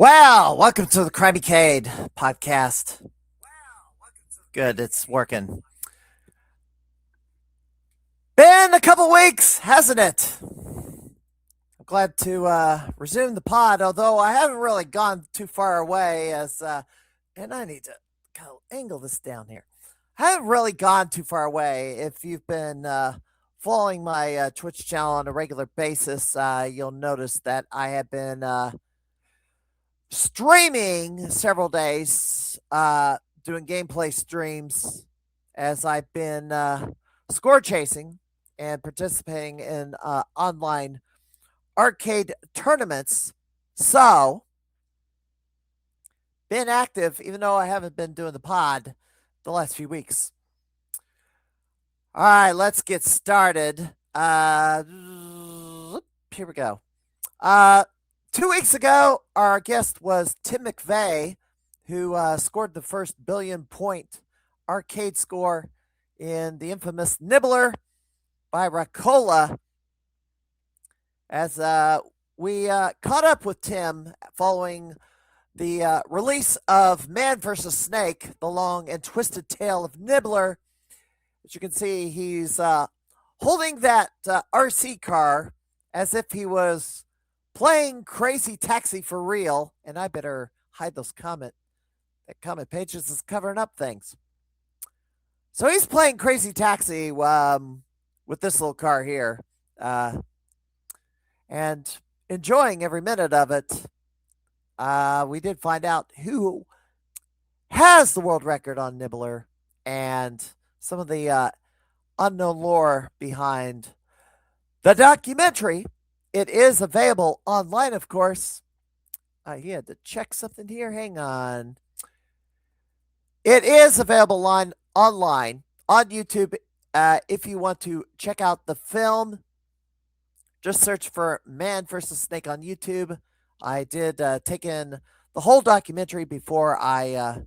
Well, welcome to the Crimeycade podcast. Good, it's working. Been a couple weeks, hasn't it? I'm glad to resume the pod, although I haven't really gone too far away. And I need to go angle this down here. I haven't really gone too far away. If you've been following my Twitch channel on a regular basis, you'll notice that I have been streaming several days, doing gameplay streams as I've been score chasing and participating in online arcade tournaments. So, been active, even though I haven't been doing the pod the last few weeks. All right, let's get started. Here we go. 2 weeks ago, our guest was Tim McVeigh, who scored the first billion-point arcade score in the infamous Nibbler by Racola. As we caught up with Tim following the release of Man vs. Snake, The Long and Twisted Tale of Nibbler. As you can see, he's holding that RC car as if he was playing Crazy Taxi for real. And I better hide those comment pages is covering up things. So he's playing Crazy Taxi with this little car here. And enjoying every minute of it. We did find out who has the world record on Nibbler and some of the unknown lore behind the documentary. It is available online, of course. He had to check something here. Hang on. It is available online on YouTube. If you want to check out the film, just search for Man vs. Snake on YouTube. I did take in the whole documentary before I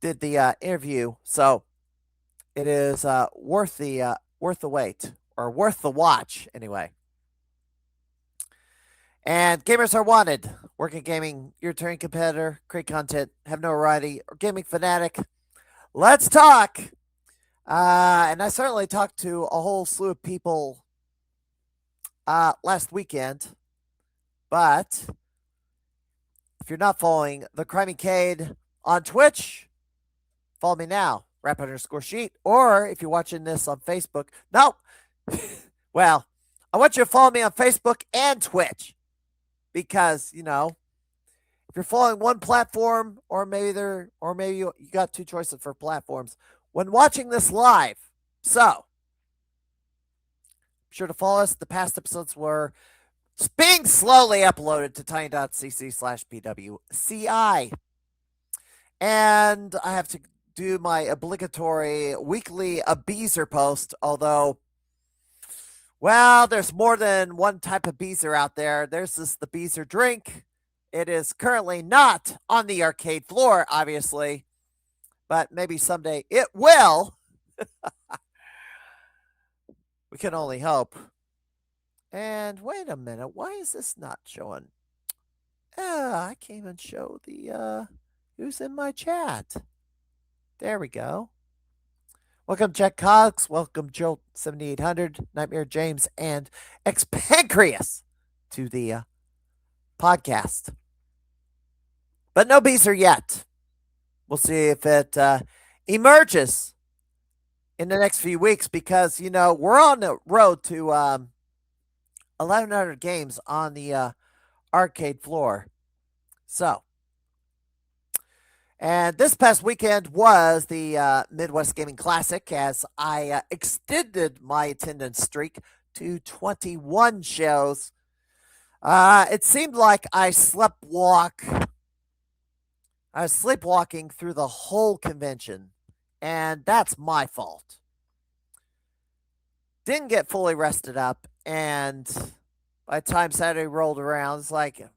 did the interview, so it is worth the wait, or worth the watch anyway. And gamers are wanted. Work in gaming, you're a turning competitor, create content, have no variety, or gaming fanatic. Let's talk. And I certainly talked to a whole slew of people last weekend. But if you're not following the Crimeycade on Twitch, follow me now, rap_sheet. Or if you're watching this on Facebook, no. Well, I want you to follow me on Facebook and Twitch. Because, if you're following one platform, or maybe you got two choices for platforms when watching this live. So, be sure to follow us. The past episodes were being slowly uploaded to tiny.cc/pwci. And I have to do my obligatory weekly Beezer post, although, well, there's more than one type of Beezer out there. There's the Beezer drink. It is currently not on the arcade floor, obviously, but maybe someday it will. We can only hope. And wait a minute, why is this not showing? I can't even show the who's in my chat. There we go. Welcome, Jack Cox. Welcome, Joe 7800, Nightmare James, and X Pancreas to the podcast. But no Beezer yet. We'll see if it emerges in the next few weeks because, we're on the road to 1,100 games on the arcade floor. So, and this past weekend was the Midwest Gaming Classic as I extended my attendance streak to 21 shows. It seemed like I was sleepwalking through the whole convention, and that's my fault. Didn't get fully rested up, and by the time Saturday rolled around, it's like,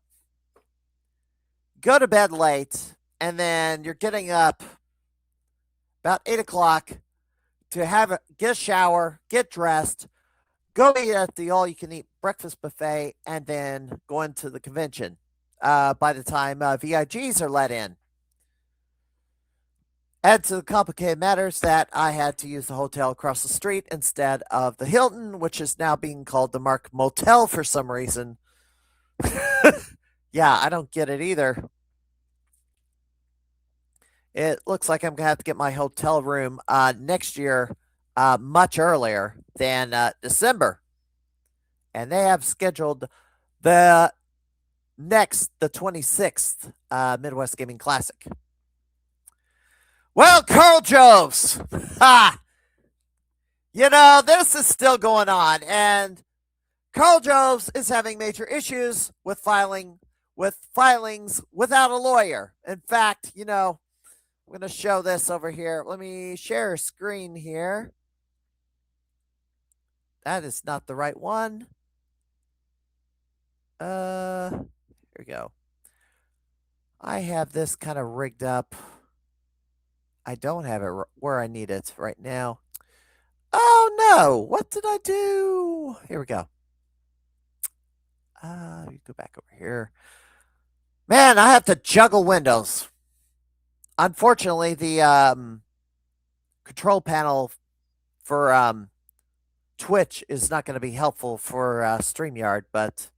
go to bed late, and then you're getting up about 8 o'clock to get a shower, get dressed, go eat at the all-you-can-eat breakfast buffet, and then go into the convention. by the time VIGs are let in. Add to the complicated matters that I had to use the hotel across the street instead of the Hilton, which is now being called the Mark Motel for some reason. Yeah, I don't get it either. It looks like I'm going to have to get my hotel room next year much earlier than December. And they have scheduled the the 26th Midwest Gaming Classic. Well, Carl Joves, ha! This is still going on, and Carl Joves is having major issues with filings without a lawyer. In fact, I'm going to show this over here. Let me share a screen here. That is not the right one. Here we go. I have this kind of rigged up. I don't have it where I need it right now. Oh no! What did I do? Here we go. Go back over here. Man, I have to juggle windows. Unfortunately, the control panel for Twitch is not going to be helpful for StreamYard, but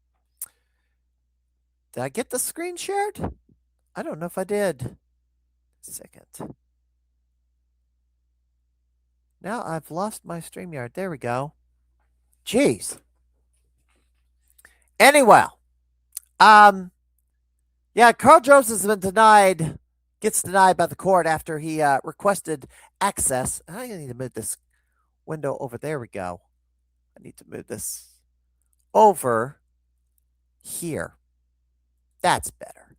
did I get the screen shared? I don't know if I did. Second. Now I've lost my StreamYard. There we go. Jeez. Anyway, yeah, Carl Jones has been gets denied by the court after he requested access. I need to move this window over. There we go. I need to move this over here. That's better.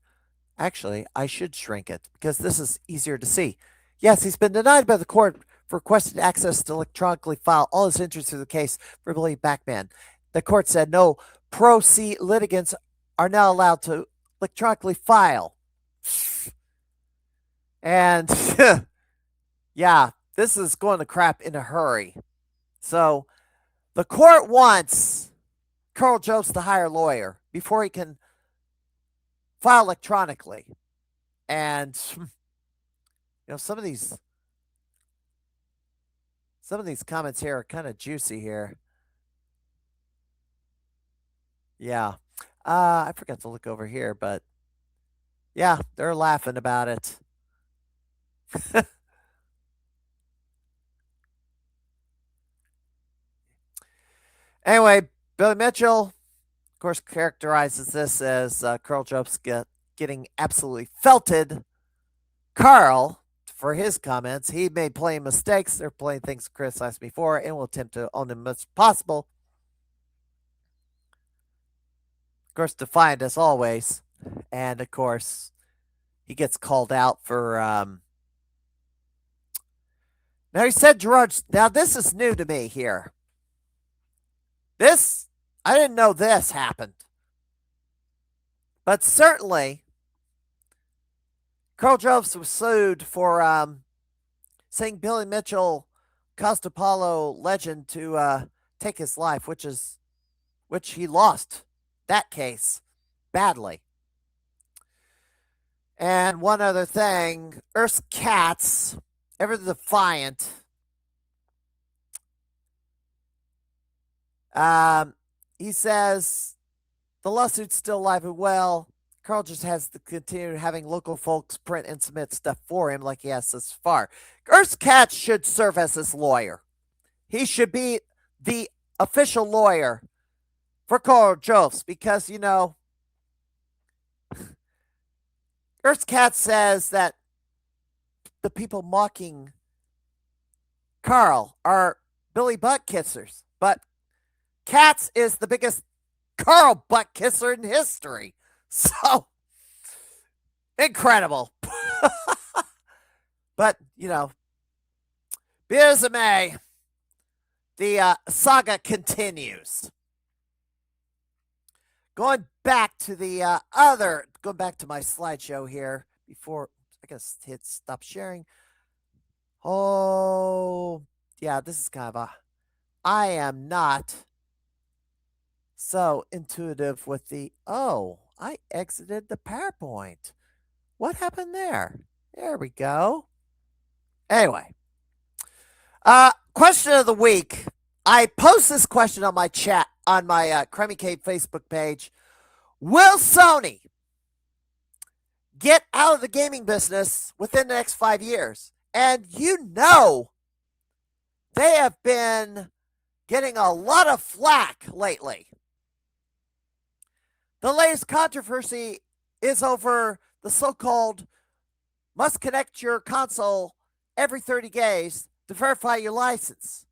Actually, I should shrink it because this is easier to see. Yes, he's been denied by the court for requested access to electronically file all his interests in the case for Billy pac-man. The court said no pro se litigants are now allowed to electronically file. And yeah, this is going to crap in a hurry. So the court wants Carl Jones to hire a lawyer before he can file electronically. And some of these comments here are kind of juicy here. Yeah. I forgot to look over here, but yeah, they're laughing about it. Anyway, Billy Mitchell, of course, characterizes this as Carl Jones getting absolutely felted. Carl, for his comments, he made plain mistakes. They're plain things criticized before and will attempt to own them as possible. Of course, defiant as always. And of course, he gets called out for. Now he said Gerard. Now this is new to me here. I didn't know this happened. But certainly, Carl Jones was sued for saying Billy Mitchell caused Apollo legend to take his life, which he lost that case badly. And one other thing, Earth's Cats, ever defiant. He says the lawsuit's still alive and well. Carl just has to continue having local folks print and submit stuff for him like he has thus far. Earth's Cats should serve as his lawyer. He should be the official lawyer for Carl Jones because, Earth's Cat says that the people mocking Carl are Billy butt kissers, but Katz is the biggest Carl butt kisser in history. So incredible. But, be as it may, the saga continues. Going back to going back to my slideshow here before I guess hit stop sharing. Oh, yeah, this is kind of I am not so intuitive with the, I exited the PowerPoint. What happened there? There we go. Anyway, question of the week. I post this question on my chat on my Crimeycade Facebook page. Will Sony get out of the gaming business within the next 5 years? And they have been getting a lot of flack lately. The latest controversy is over the so called must connect your console every 30 days to verify your license.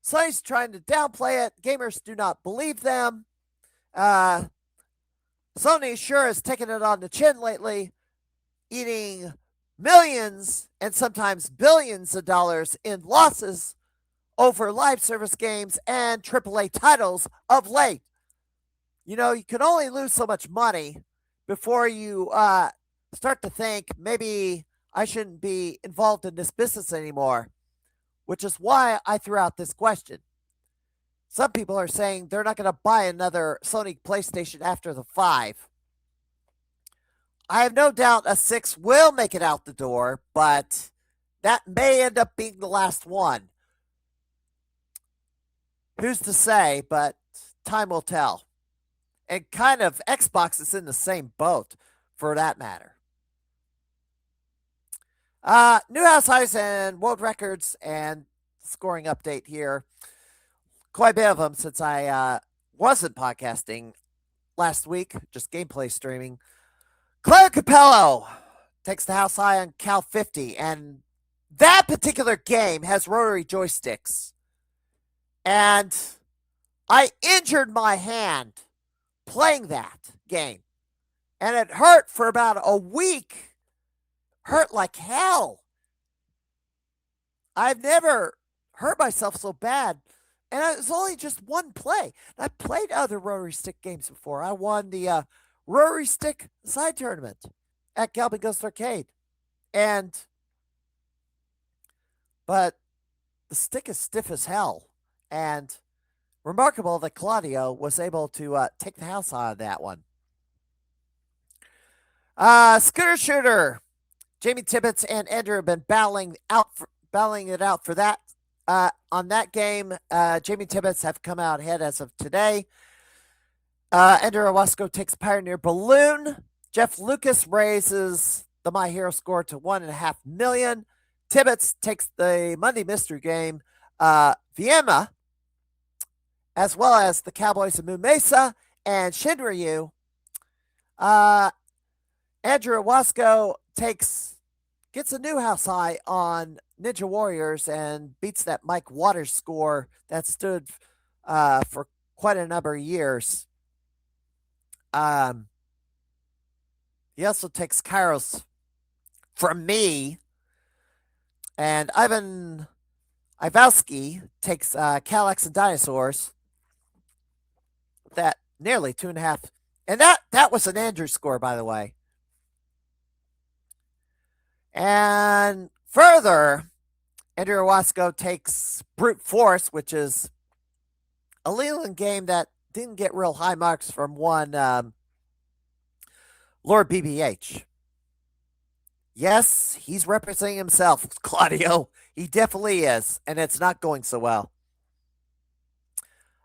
Sony's trying to downplay it. Gamers do not believe them. Sony sure has taken it on the chin lately, eating millions and sometimes billions of dollars in losses over live service games and AAA titles of late. You can only lose so much money before you start to think maybe I shouldn't be involved in this business anymore, which is why I threw out this question. Some people are saying they're not going to buy another Sony PlayStation after the 5. I have no doubt a 6 will make it out the door, but that may end up being the last one. Who's to say, but time will tell. And kind of Xbox is in the same boat for that matter. New house highs and world records and scoring update here. Quite a bit of them since I wasn't podcasting last week, just gameplay streaming. Claire Capello takes the house high on Cal 50, and that particular game has rotary joysticks. And I injured my hand playing that game, and it hurt for about a week. Hurt like hell. I've never hurt myself so bad, and it was only just one play. I played other rotary stick games before. I won the rotary stick side tournament at Galvin Ghost Arcade, but the stick is stiff as hell, and remarkable that Claudio was able to take the house out of that one. Scooter Shooter. Jamie Tibbetts and Andrew have been battling it out for that. On that game, Jamie Tibbetts have come out ahead as of today. Andrew Owasco takes Pioneer Balloon. Jeff Lucas raises the My Hero score to $1.5 million. Tibbetts takes the Monday Mystery Game, Vienna, as well as the Cowboys of Moon Mesa and Shinryu. Andrew Owasco gets a new house high on Ninja Warriors and beats that Mike Waters score that stood for quite a number of years. He also takes Kairos from me, and Ivan Ivowski takes Calyx and Dinosaurs. That nearly 2.5, and that was an Andrew score, by the way. And further, Andrew Owasco takes Brute Force, which is a Leland game that didn't get real high marks from one Lord BBH. Yes, he's representing himself, Claudio. He definitely is, and it's not going so well.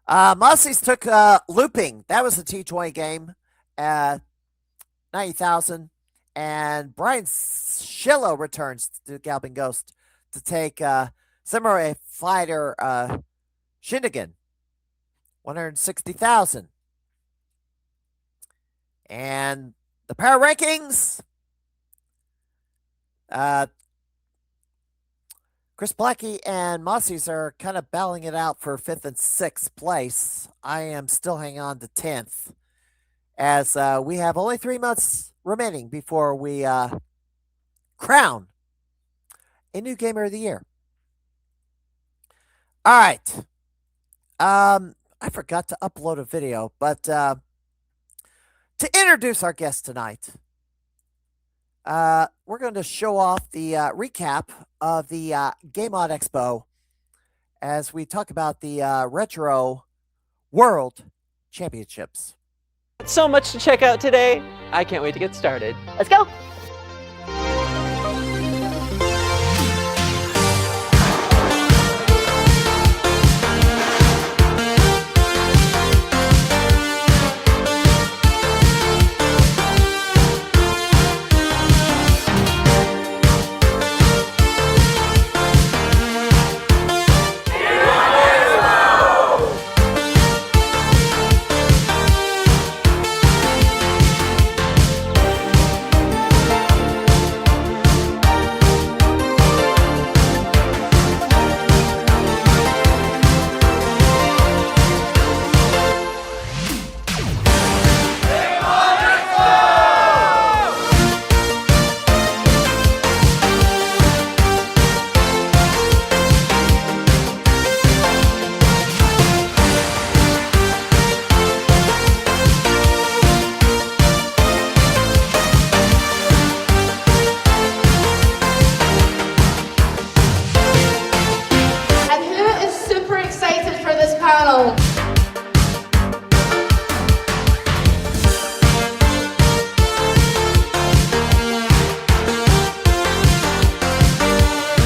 Mossie's took Looping. That was a T20 game. 90,000. And Brian Shillo returns to Galvin Ghost to take Samurai Fighter Shindigan, 160,000. And the power rankings. Chris Blackie and Mossies are kind of battling it out for 5th and 6th place. I am still hanging on to 10th, as we have only 3 months remaining before we crown a new Gamer of the Year. All right. I forgot to upload a video, but to introduce our guest tonight, we're going to show off the recap of the Game On Expo as we talk about the Retro World Championships. So much to check out today. I can't wait to get started. Let's go.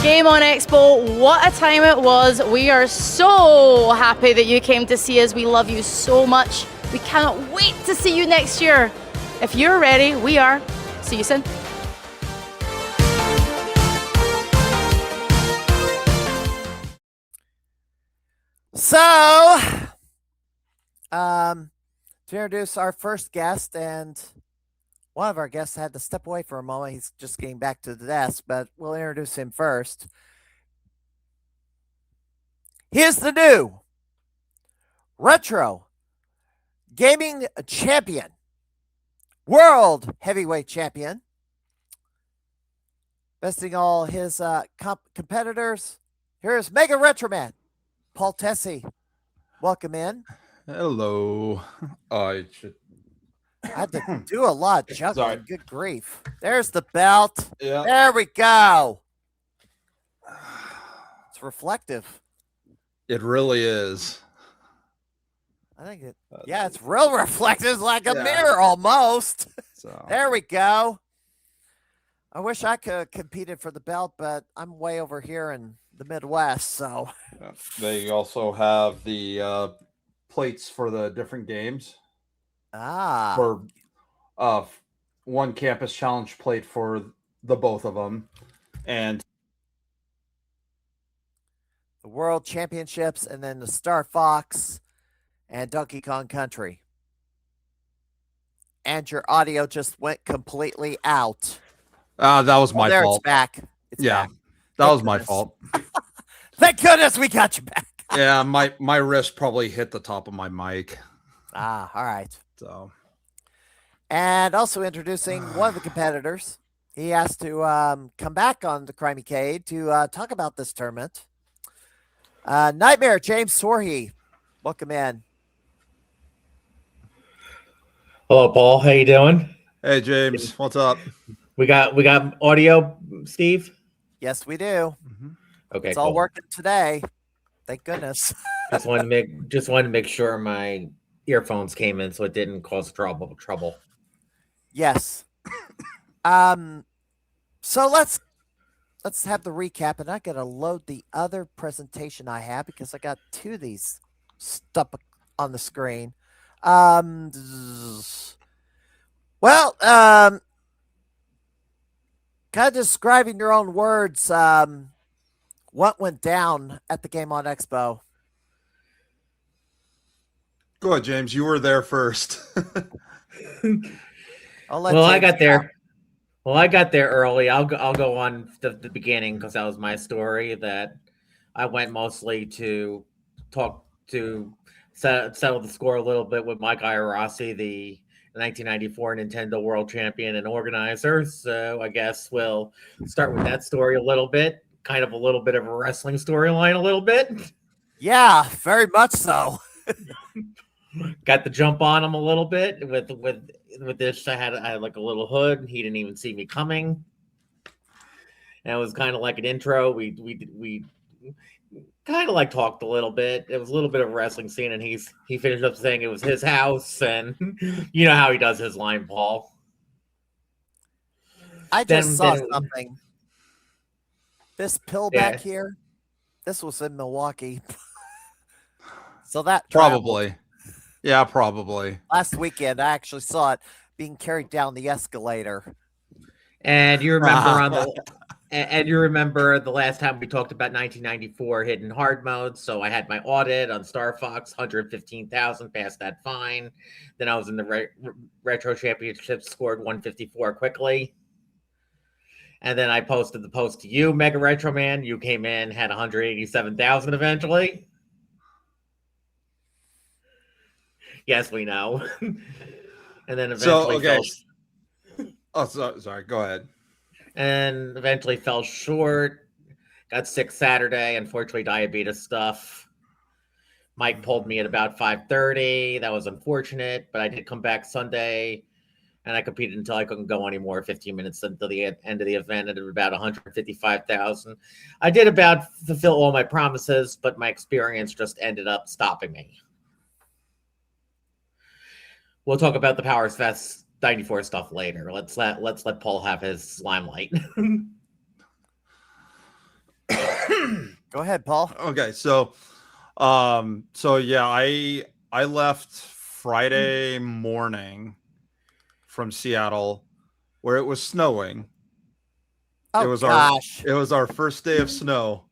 Game On Expo, what a time it was. We are so happy that you came to see us. We love you so much. We cannot wait to see you next year. If you're ready, we are. See you soon. So, to introduce our first guest, and one of our guests had to step away for a moment. He's just getting back to the desk, but we'll introduce him first. Here's the new retro gaming champion, world heavyweight champion, besting all his competitors. Here's Mega Retro Man, Paul Tesi. Welcome in. Hello. I had to do a lot of juggling. Sorry. Good grief. There's the belt. Yeah. There we go. It's reflective. It really is. I think it. Yeah, it's real reflective. It's like a Yeah. mirror almost. So There we go. I wish I could have competed for the belt, but I'm way over here in the Midwest. So they also have the plates for the different games. For one campus challenge plate for the both of them, and the World Championships, and then the Star Fox and Donkey Kong Country. And your audio just went completely out. that was my there fault. It's back. It's back. That was my fault. Thank goodness we got you back. Yeah, my wrist probably hit the top of my mic. All right. So, and also introducing one of the competitors. He has to come back on the Crimeycade to talk about this tournament. Nightmare James Sorge, welcome in. Hello, Paul. How you doing? Hey, James. What's up? We got audio, Steve. Yes, we do. Okay, it's all working today. Thank goodness. just wanted to make sure my earphones came in so it didn't cause trouble. Yes. So let's have the recap, and I gotta load the other presentation I have because I got two of these stuck on the screen. Well, kind of describe in your own words what went down at the Game On Expo. Go ahead, James. You were there first. I got there. Well, I got there early. I'll go on the beginning because that was my story. That I went mostly to talk to settle the score a little bit with Mike Iorossi, the 1994 Nintendo World Champion and organizer. So I guess we'll start with that story a little bit. Kind of a little bit of a wrestling storyline, a little bit. Yeah, very much so. Got the jump on him a little bit with this. I had like a little hood. He didn't even see me coming. And it was kind of like an intro. We kind of like talked a little bit. It was a little bit of a wrestling scene, and he finished up saying it was his house, and you know how he does his line, Paul. I just saw something. This pill back here, this was in Milwaukee. So that probably. Yeah, probably. Last weekend, I actually saw it being carried down the escalator. And you remember you remember the last time we talked about 1994 hidden hard mode. So I had my audit on Star Fox, 115,000, passed that fine. Then I was in the Retro Championships, scored 154 quickly. And then I posted the post to you, Mega Retro Man. You came in, had 187,000 eventually. Yes, we know. And then eventually sorry. Go ahead. And eventually fell short. Got sick Saturday. Unfortunately, diabetes stuff. Mike pulled me at about 5:30. That was unfortunate, but I did come back Sunday. And I competed until I couldn't go anymore, 15 minutes until the end of the event, at about 155,000. I did about fulfill all my promises, but my experience just ended up stopping me. We'll talk about the Powers Fest 94 stuff later. Let's let Paul have his limelight. Go ahead, Paul. Okay, so yeah, I left Friday morning from Seattle, where it was snowing. Oh, it was our first day of snow,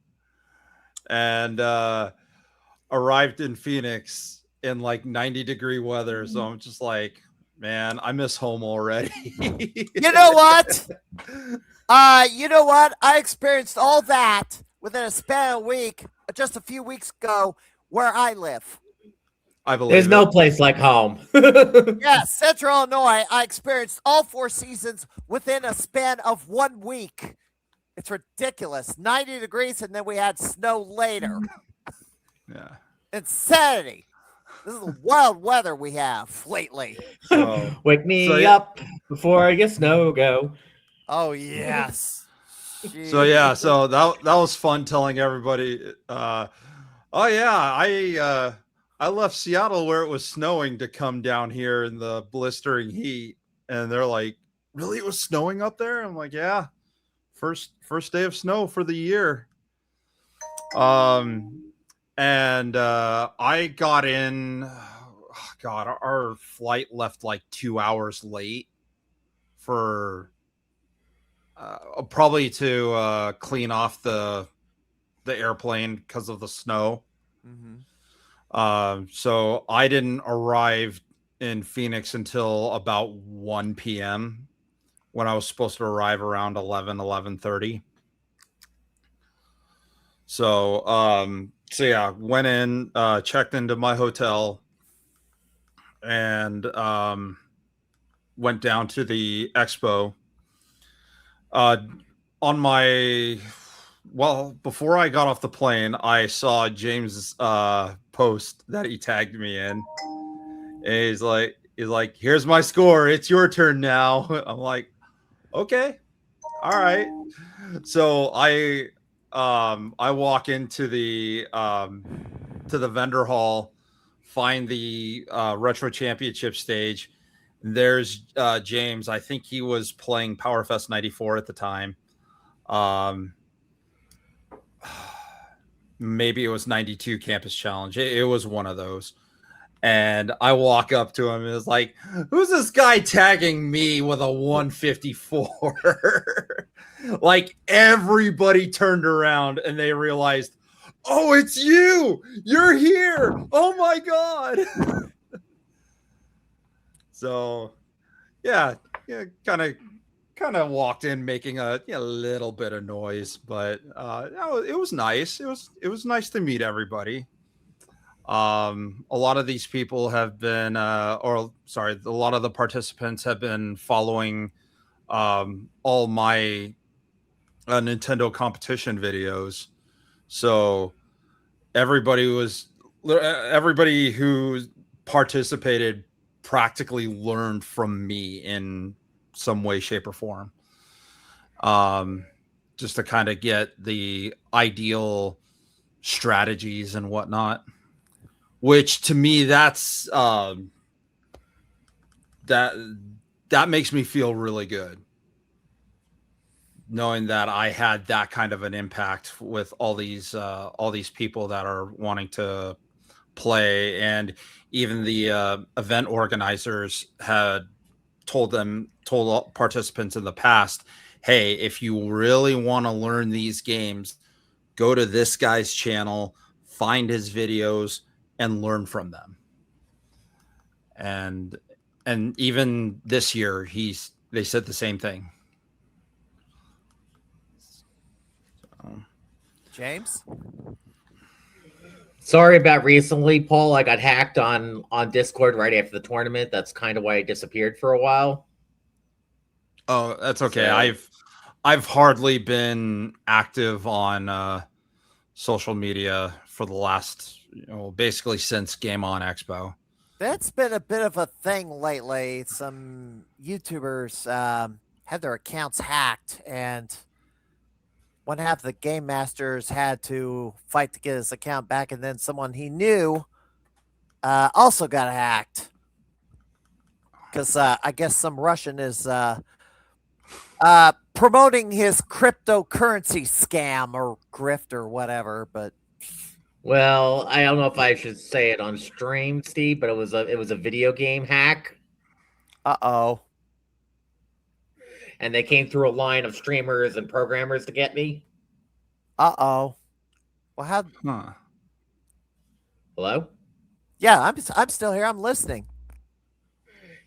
and arrived in Phoenix in like 90-degree weather. So I'm just like, man, I miss home already. You know what? I experienced all that within a span of a week, just a few weeks ago, where I live. I believe there's no place like home. Yeah, Central Illinois. I experienced all 4 seasons within a span of 1 week. It's ridiculous. 90 degrees, and then we had snow later. Yeah. Insanity. This is the wild weather we have lately. So, wake me up before I get snow go. Oh, yes. So yeah, so that was fun telling everybody. I left Seattle where it was snowing to come down here in the blistering heat, and they're like, "Really, it was snowing up there?" I'm like, "Yeah, first day of snow for the year." And I got in. God, our flight left like 2 hours late for probably to clean off the airplane because of the snow. Mm-hmm. So I didn't arrive in Phoenix until about 1 p.m. when I was supposed to arrive around 11:30. So yeah, went in, checked into my hotel, and went down to the expo. Before I got off the plane, I saw James' post that he tagged me in. And he's like, "Here's my score. It's your turn now." I'm like, "Okay, all right." So I walk into the vendor hall, find the Retro Championship stage. There's James. I think he was playing PowerFest 94 at the time. Maybe it was 92 Campus Challenge. It was one of those. And I walk up to him and it's like, "Who's this guy tagging me with a 154? Like, everybody turned around and they realized, "Oh, it's you! You're here! Oh my God!" So, yeah, kind of walked in making a little bit of noise, but it was nice. It was nice to meet everybody. A lot of these people have been, a lot of the participants have been following all my Nintendo competition videos. So everybody who participated practically learned from me in some way, shape, or form. Just to kind of get the ideal strategies and whatnot, which to me that's that makes me feel really good, knowing that I had that kind of an impact with all these people that are wanting to play. And even the event organizers had told all participants in the past, hey, if you really want to learn these games, go to this guy's channel, find his videos, and learn from them. And even this year, they said the same thing. James? Sorry about recently, Paul. I got hacked on Discord right after the tournament. That's kind of why I disappeared for a while. Oh, that's okay. So, I've hardly been active on social media for the last, basically since Game On Expo. That's been a bit of a thing lately. Some YouTubers had their accounts hacked, and one half of the game masters had to fight to get his account back, and then someone he knew also got hacked because I guess some Russian is promoting his cryptocurrency scam or grift or whatever. But well, I don't know if I should say it on stream, Steve, but it was a video game hack. Uh-oh. And they came through a line of streamers and programmers to get me. Uh-oh. Well, how? Huh. Hello? Yeah, I'm still here. I'm listening.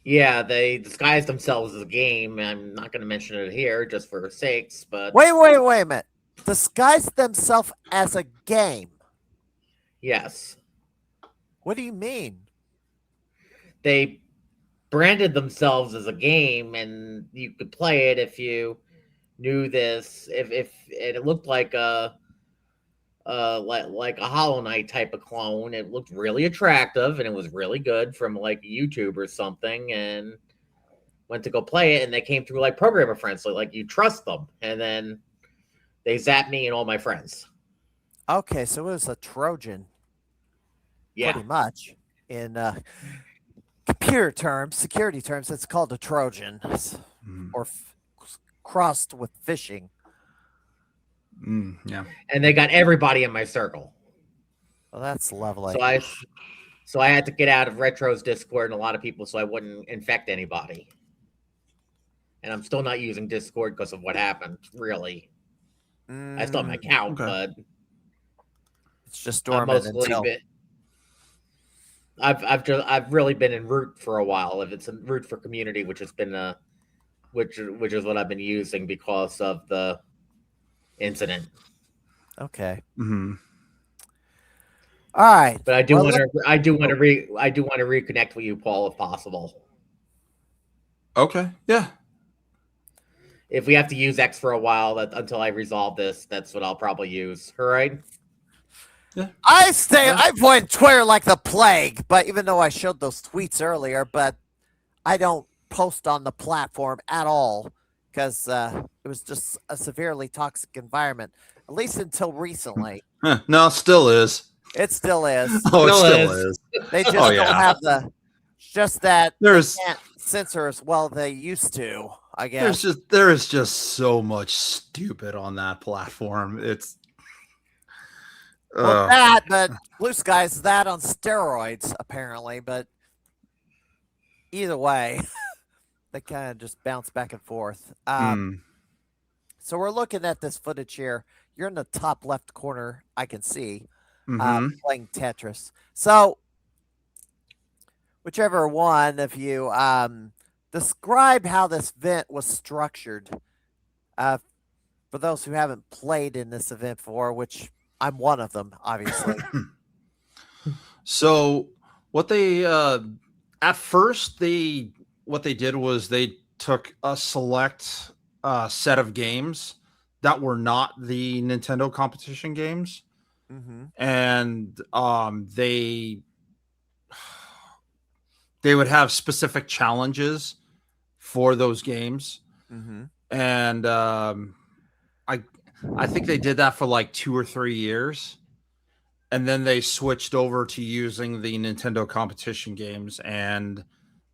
Yeah, they disguised themselves as a game. I'm not going to mention it here just for sakes, but... Wait a minute. Disguised themselves as a game? Yes. What do you mean? They branded themselves as a game, and you could play it if you knew this. If it looked like a Hollow Knight type of clone. It looked really attractive, and it was really good from like YouTube or something. And went to go play it, and they came through like programmer friends, so like you trust them, and then they zapped me and all my friends. Okay, so it was a Trojan. Yeah, pretty much in computer terms, security terms, it's called a Trojan, or crossed with phishing. Yeah, and they got everybody in my circle. Well, that's lovely. So I had to get out of Retro's Discord and a lot of people, so I wouldn't infect anybody. And I'm still not using Discord because of what happened. Really, I still have my account, but it's just dormant until. I've really been in Root for a while. If it's in Root for Community, which has been which is what I've been using because of the incident. Okay. Mm-hmm. All right. But I do want to reconnect with you, Paul, if possible. Okay. Yeah. If we have to use X for a while, until I resolve this, that's what I'll probably use. All right. Yeah. I avoid Twitter like the plague, but even though I showed those tweets earlier, but I don't post on the platform at all because it was just a severely toxic environment, at least until recently. No, still is. It still is. Oh, it still is. They just don't have they can't censor as well as they used to, I guess. There is just so much stupid on that platform. It's but Blue Sky's that on steroids, apparently. But either way, they kind of just bounce back and forth. So we're looking at this footage here. You're in the top left corner, I can see, playing Tetris. So whichever one of you, describe how this event was structured for those who haven't played in this event before, which I'm one of them, obviously. So what they at first what they did was they took a select set of games that were not the Nintendo competition games, and they would have specific challenges for those games, and I think they did that for like 2 or 3 years, and then they switched over to using the Nintendo competition games, and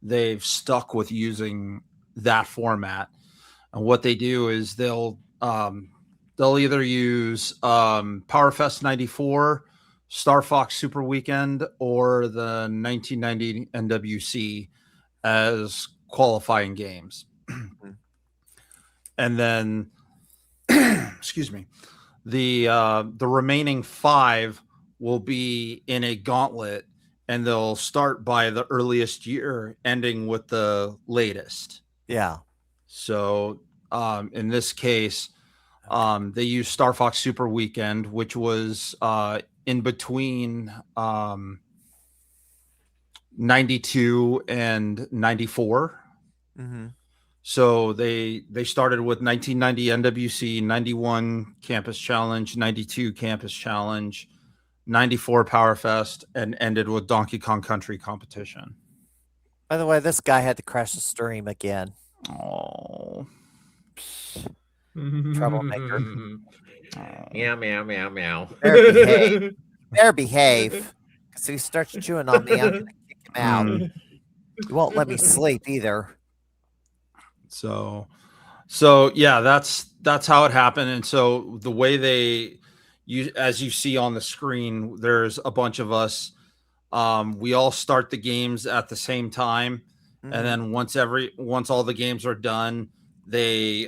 they've stuck with using that format. And what they do is they'll either use PowerFest 94, Star Fox Super Weekend, or the 1990 NWC as qualifying games. And then excuse me, the remaining 5 will be in a gauntlet, and they'll start by the earliest year, ending with the latest. Yeah. So in this case, they use Star Fox Super Weekend, which was in between 92 and 94. Mm-hmm. So they started with 1990 NWC, 91 Campus Challenge, 92 Campus Challenge, 94 PowerFest, and ended with Donkey Kong Country competition. By the way, this guy had to crash the stream again. Oh. Troublemaker. Meow, meow, meow, meow. Better behave. Because if he starts chewing on me, I'm going to kick him out. He won't let me sleep either. So yeah, that's how it happened. And so the way as you see on the screen, there's a bunch of us. We all start the games at the same time. Mm-hmm. And then once all the games are done, they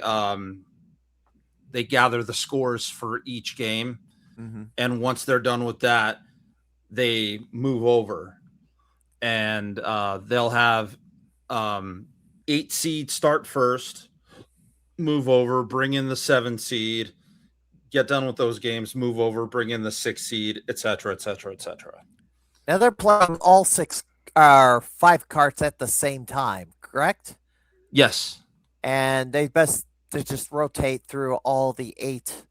gather the scores for each game. Mm-hmm. And once they're done with that, they move over, and they'll have 8 seed start first, move over, bring in the 7 seed, get done with those games, move over, bring in the 6 seed, etc., etc., etc. Now they're playing all 5 carts at the same time, correct? Yes. And they just rotate through all the 8.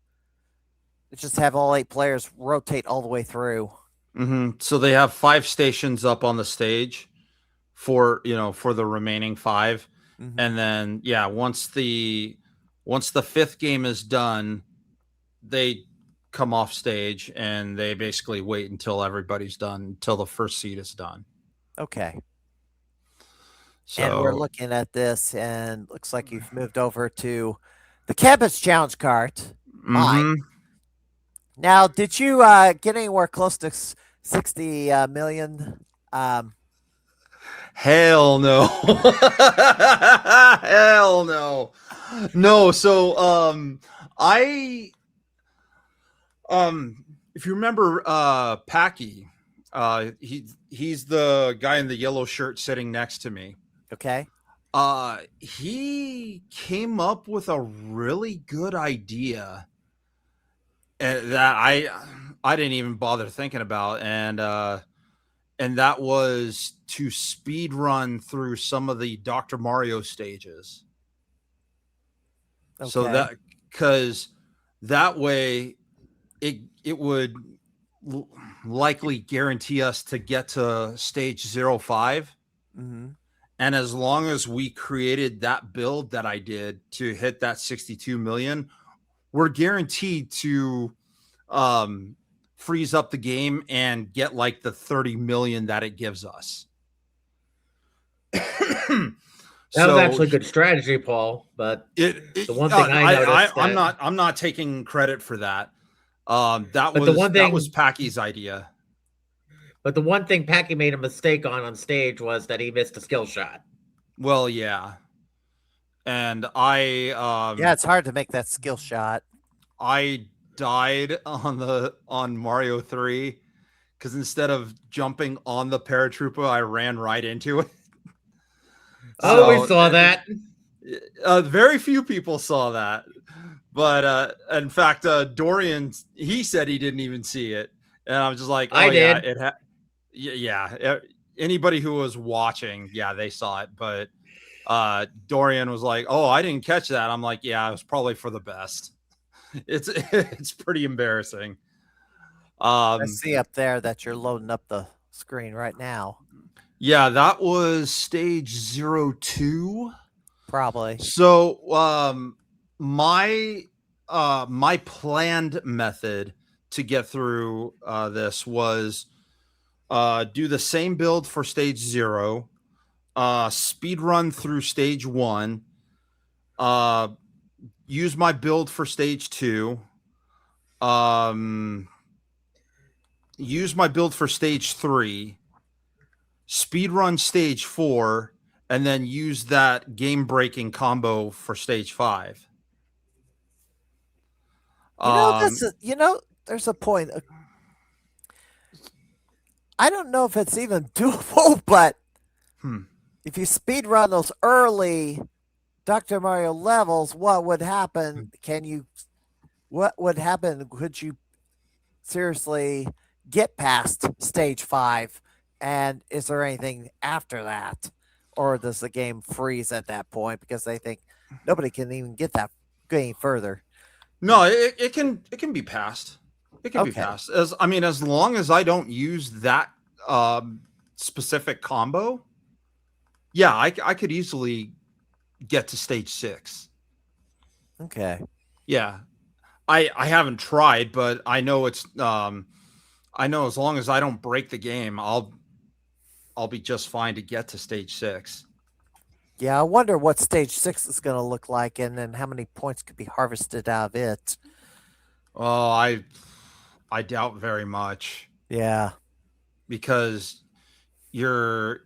They just have all 8 players rotate all the way through. Mm-hmm. So they have 5 stations up on the stage for the remaining 5. Mm-hmm. And then once the 5th game is done, they come off stage and they basically wait until everybody's done, until the first seed is done. Okay. So, and we're looking at this, and looks like you've moved over to the Campus Challenge cart. Mine. Now, did you get anywhere close to 60 million? Hell no. Hell no. No, so if you remember Packy, he's the guy in the yellow shirt sitting next to me. Okay. He came up with a really good idea that I didn't even bother thinking about, and that was to speed run through some of the Dr. Mario stages. Okay. So because that way it would likely guarantee us to get to stage 05. Mm-hmm. And as long as we created that build that I did to hit that 62 million, we're guaranteed to freeze up the game and get like the 30 million that it gives us. That was actually a good strategy, Paul. But the one thing I'm not taking credit for that. That was Packy's idea. But the one thing Packy made a mistake on stage was that he missed a skill shot. Well, yeah. And it's hard to make that skill shot. I died on Mario 3 because instead of jumping on the paratrooper, I ran right into it. We saw that. Very few people saw that. But in fact, Dorian, he said he didn't even see it. And I was just like, I did. Anybody who was watching, they saw it. But Dorian was like, "Oh, I didn't catch that." I'm like, "Yeah, it was probably for the best." It's pretty embarrassing. I see up there that you're loading up the screen right now. Yeah, that was stage 02. Probably. So my planned method to get through this was do the same build for stage 0, speed run through stage 1, use my build for stage 2, use my build for stage 3, speed run stage 4, and then use that game breaking combo for stage 5. There's a point. I don't know if it's even doable, but if you speed run those early Dr. Mario levels, what would happen? What would happen? Could you seriously get past stage 5? And is there anything after that? Or does the game freeze at that point because they think nobody can even get that any further? No, it can be passed. It can be passed. As long as I don't use that specific combo, yeah, I could easily get to stage 6. Okay. Yeah. I haven't tried, but I know it's I know as long as I don't break the game, I'll be just fine to get to stage 6. Yeah, I wonder what stage 6 is going to look like, and then how many points could be harvested out of it. Oh, I doubt very much. Yeah, because you're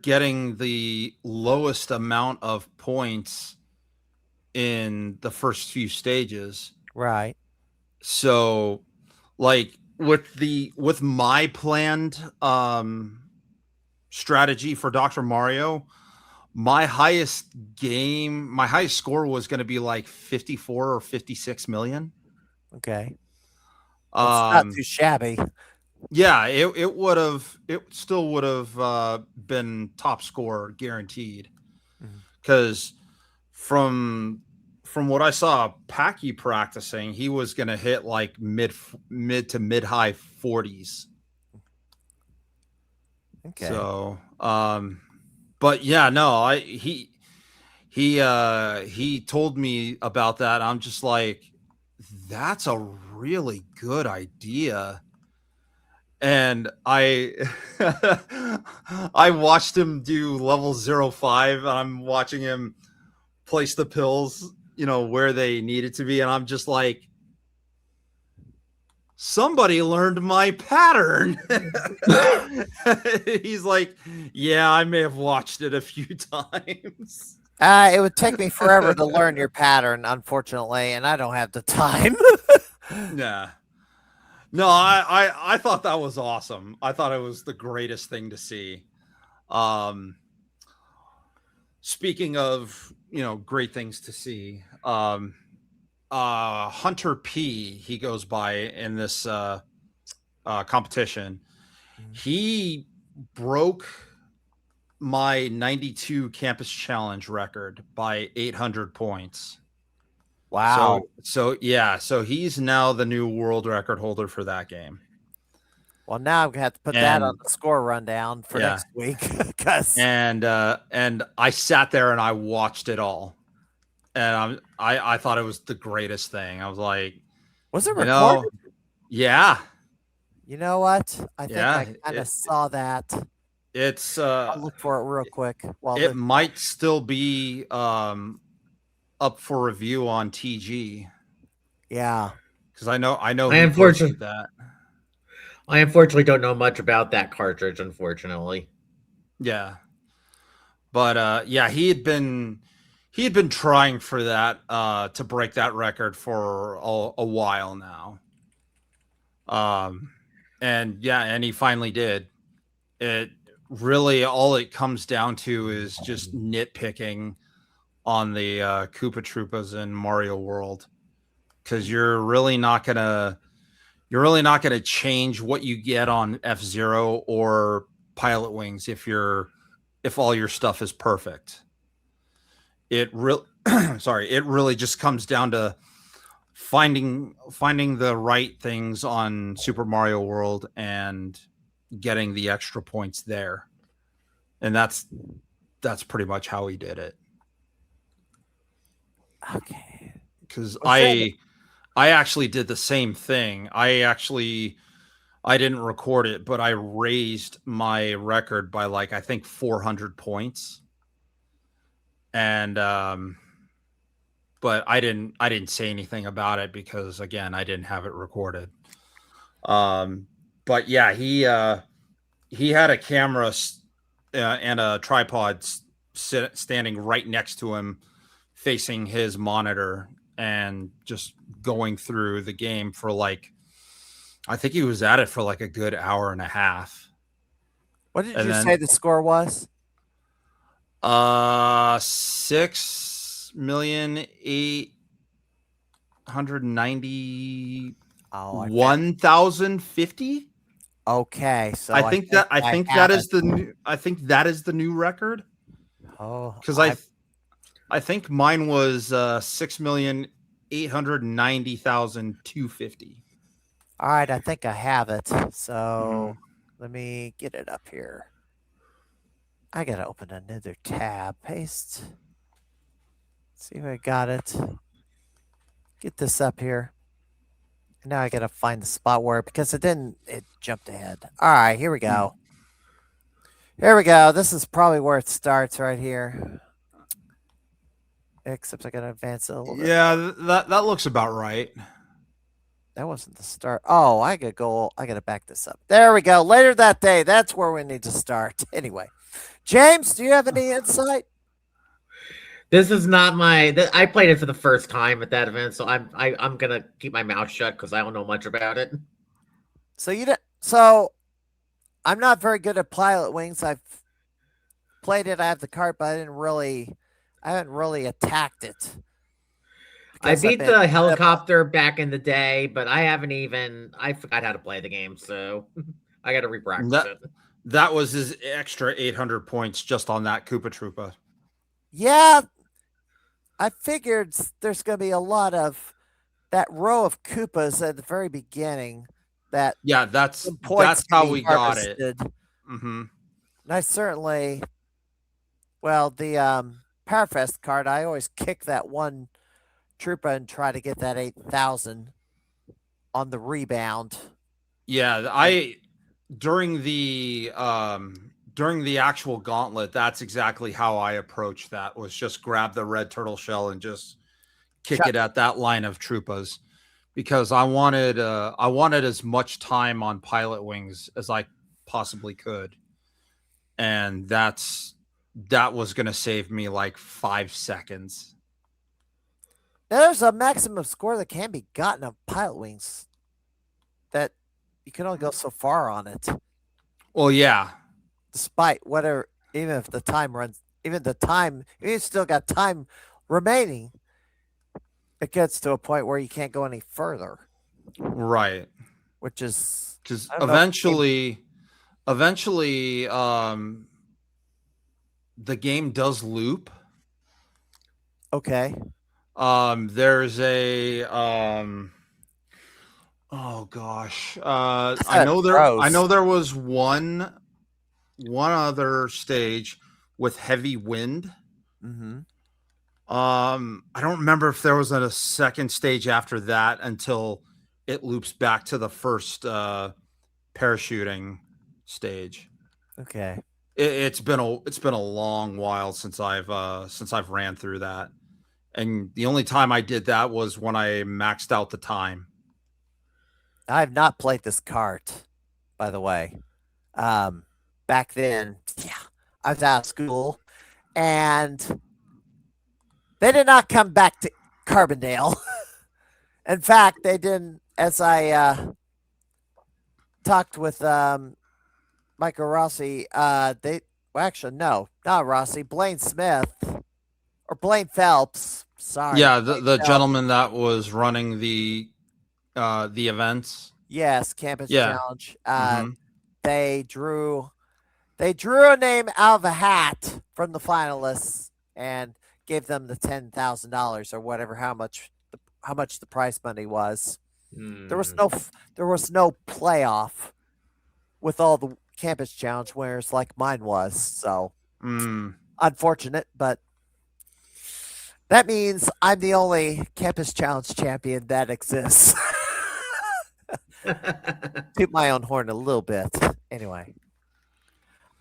getting the lowest amount of points in the first few stages. Right. So, like with my planned strategy for Dr. Mario, my highest score was going to be like 54 or 56 million. Okay. That's not too shabby. Yeah, it still would have been top score guaranteed. Because from what I saw Packy practicing, he was going to hit like mid to mid high 40s. Okay. So, but yeah, no, he told me about that. I'm just like, that's a really good idea. And I watched him do level 05. I'm watching him place the pills, where they needed to be. And I'm just like, somebody learned my pattern. He's like, yeah, I may have watched it a few times. It would take me forever to learn your pattern, unfortunately, and I don't have the time. Yeah. No, I thought that was awesome. I thought it was the greatest thing to see. Speaking of, great things to see, Hunter P, he goes by in this competition. He broke my 92 campus challenge record by 800 points. Wow. So he's now the new world record holder for that game. Well, now I'm gonna have to put that on the score rundown for next week. And I sat there and I watched it all, and I thought it was the greatest thing. I was like, was it recorded? Yeah. You know what? I think I kind of saw that. It's I'll look for it real quick. It might still be up for review on TG. Yeah, because I know. I unfortunately don't know much about that cartridge. Unfortunately. Yeah, but he had been trying for that to break that record for a while now. And he finally did. It really, all it comes down to is just nitpicking on the Koopa Troopas in Mario World, because you're really not gonna change what you get on F-Zero or Pilot Wings if all your stuff is perfect. It really just comes down to finding the right things on Super Mario World and getting the extra points there, and that's pretty much how he did it. Okay. Because I I actually did the same thing. I didn't record it, but I raised my record by like I think 400 points. And but I didn't say anything about it because again, I didn't have it recorded. But yeah, he had a camera and a tripod standing right next to him facing his monitor and just going through the game for like I think he was at it for like a good hour and a half. What did you say the score was? 6,891,050. Okay, so I think that is the new record. Oh, because I think mine was 6,890,250. All right, I think I have it. So let me get it up here. I gotta open another tab. Paste. See if I got it. Get this up here. Now I gotta find the spot where because it jumped ahead. All right, here we go. Here we go. This is probably where it starts right here. Except I gotta advance it a little bit. Yeah, that looks about right. That wasn't the start. Oh, I gotta back this up. There we go. Later that day. That's where we need to start. Anyway. James, do you have any insight? This is not I played it for the first time at that event, so I'm gonna keep my mouth shut because I don't know much about it. So I'm not very good at Pilot Wings. I've played it. I have the cart, but I haven't really attacked it. I beat the helicopter back in the day, but I forgot how to play the game, so I got to repractice it. That was his extra 800 points just on that Koopa Troopa. Yeah, I figured there's going to be a lot of that row of Koopas at the very beginning. That's how we got it. Mm-hmm. And I certainly, the Parafest card, I always kick that one Troopa and try to get that 8,000 on the rebound. Yeah, during the actual gauntlet, that's exactly how I approached that. Was just grab the red turtle shell and just kick it at that line of Troopas, because I wanted as much time on Pilot Wings as I possibly could, and that was going to save me like 5 seconds. Now, there's a maximum score that can be gotten of Pilot Wings that you can only go so far on it. Well, yeah. Despite whatever, even if the time runs, you still got time remaining, it gets to a point where you can't go any further. Right. Which is because eventually, the game does loop. Okay. There's a oh gosh. I know there was one other stage with heavy wind. Mm-hmm. I don't remember if there was a second stage after that until it loops back to the first parachuting stage. Okay. It's been a long while since I've ran through that. And the only time I did that was when I maxed out the time. I have not played this cart, by the way. Back then, I was out of school, and they did not come back to Carbondale. In fact, they didn't, as I talked with Michael Rossi, not Rossi, Blaine Smith, or Blaine Phelps. Sorry. Yeah, the gentleman that was running the events. Yes, Campus Challenge. They drew a name out of a hat from the finalists and gave them the $10,000 or whatever, how much the prize money was. There was no playoff with all the Campus Challenge winners like mine was. So unfortunate, but That means I'm the only Campus Challenge champion that exists. Toot my own horn a little bit. Anyway.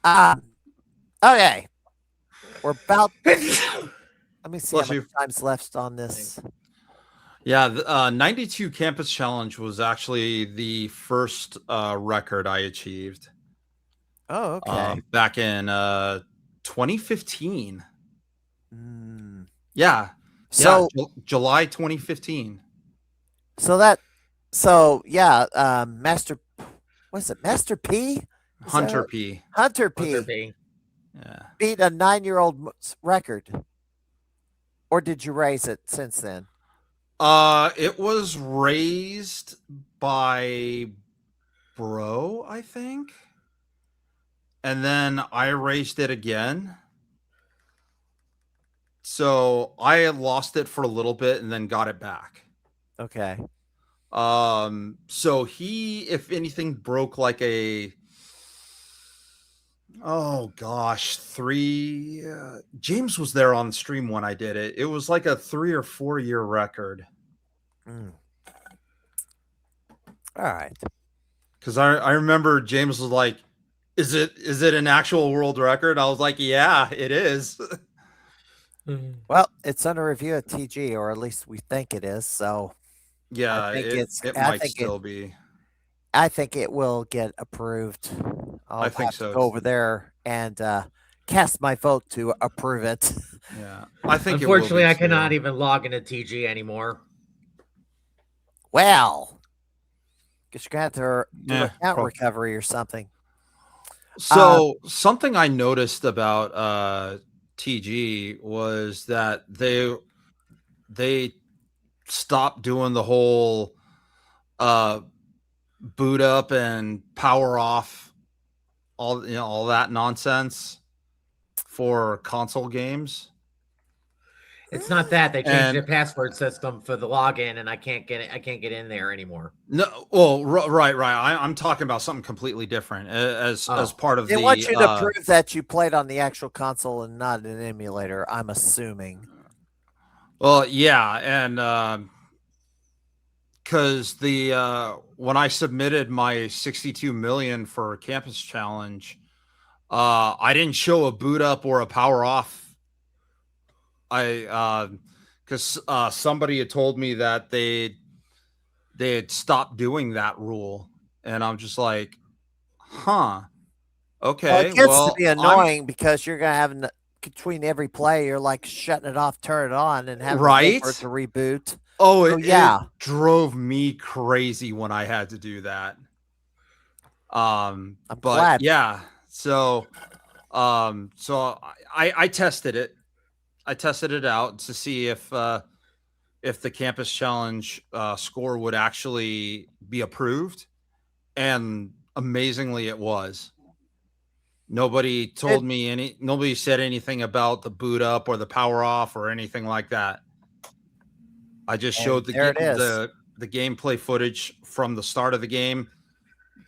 Okay. We're about. Let me see Bless how much you. time's left on this. Yeah, the 92 Campus Challenge was actually the first record I achieved. Oh, okay. Back in 2015. Mm. Yeah. So July 2015. Master, what's it? Master P? Hunter P. Hunter P. Hunter P. Yeah. Beat a 9-year-old record. Or did you raise it since then? It was raised by Bro, I think. And then I raised it again. So I had lost it for a little bit and then got it back. Okay. So he, if anything, broke like a, oh gosh, James was there on the stream when I did it. It was like a 3 or 4 year record. Mm. All right. Because I remember James was like, is it an actual world record? I was like, yeah, it is. Well, it's under review at TG, or at least we think it is. So yeah, it might still be. I think it will get approved. I think so. Go over there and cast my vote to approve it. Yeah, I think. Unfortunately, I cannot even log into TG anymore. Well, guess you're gonna have to do account recovery or something. So something I noticed about TG was that they stopped doing the whole boot up and power off all that nonsense for console games. It's not that they changed the password system for the login, and I can't get it. I can't get in there anymore. No, well, right. I'm talking about something completely different as part of they want you to prove that you played on the actual console and not an emulator. I'm assuming. Well, yeah, and because when I submitted my 62 million for Campus Challenge, I didn't show a boot up or a power off. Because somebody had told me that they had stopped doing that rule, and I'm just like, huh, okay. Well, it gets to be annoying because you're gonna have between every play, you're like shutting it off, turn it on, and having to reboot. Oh, it drove me crazy when I had to do that. I'm glad. Yeah, so I tested it. I tested it out to see if the Campus Challenge score would actually be approved, and amazingly, it was. Nobody told me nobody said anything about the boot up or the power off or anything like that. I just showed the gameplay footage from the start of the game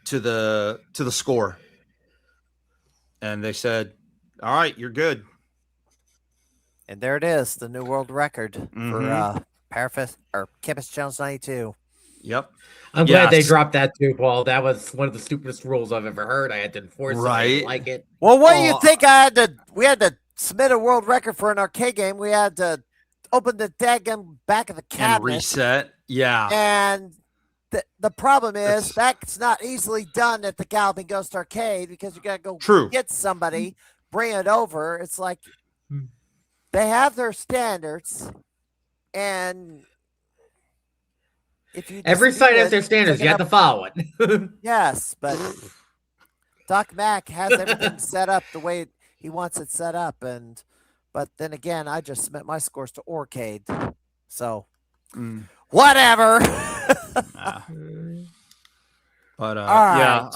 to the score, and they said, "All right, you're good." And there it is, the new world record for Campus Challenge 92. Yep. I'm glad they dropped that too, Paul. That was one of the stupidest rules I've ever heard. I had to enforce it. I didn't like it. Well, what do you think? We had to submit a world record for an arcade game. We had to open the daggum back of the cabinet and reset. Yeah. And the problem is that's not easily done at the Galloping Ghost Arcade because you got to go get somebody, bring it over. It's like they have their standards, and if you every site has their standards, you have to follow it. Yes, but Doc Mack has everything set up the way he wants it set up, but then again, I just submit my scores to Orcade, so whatever. But yeah,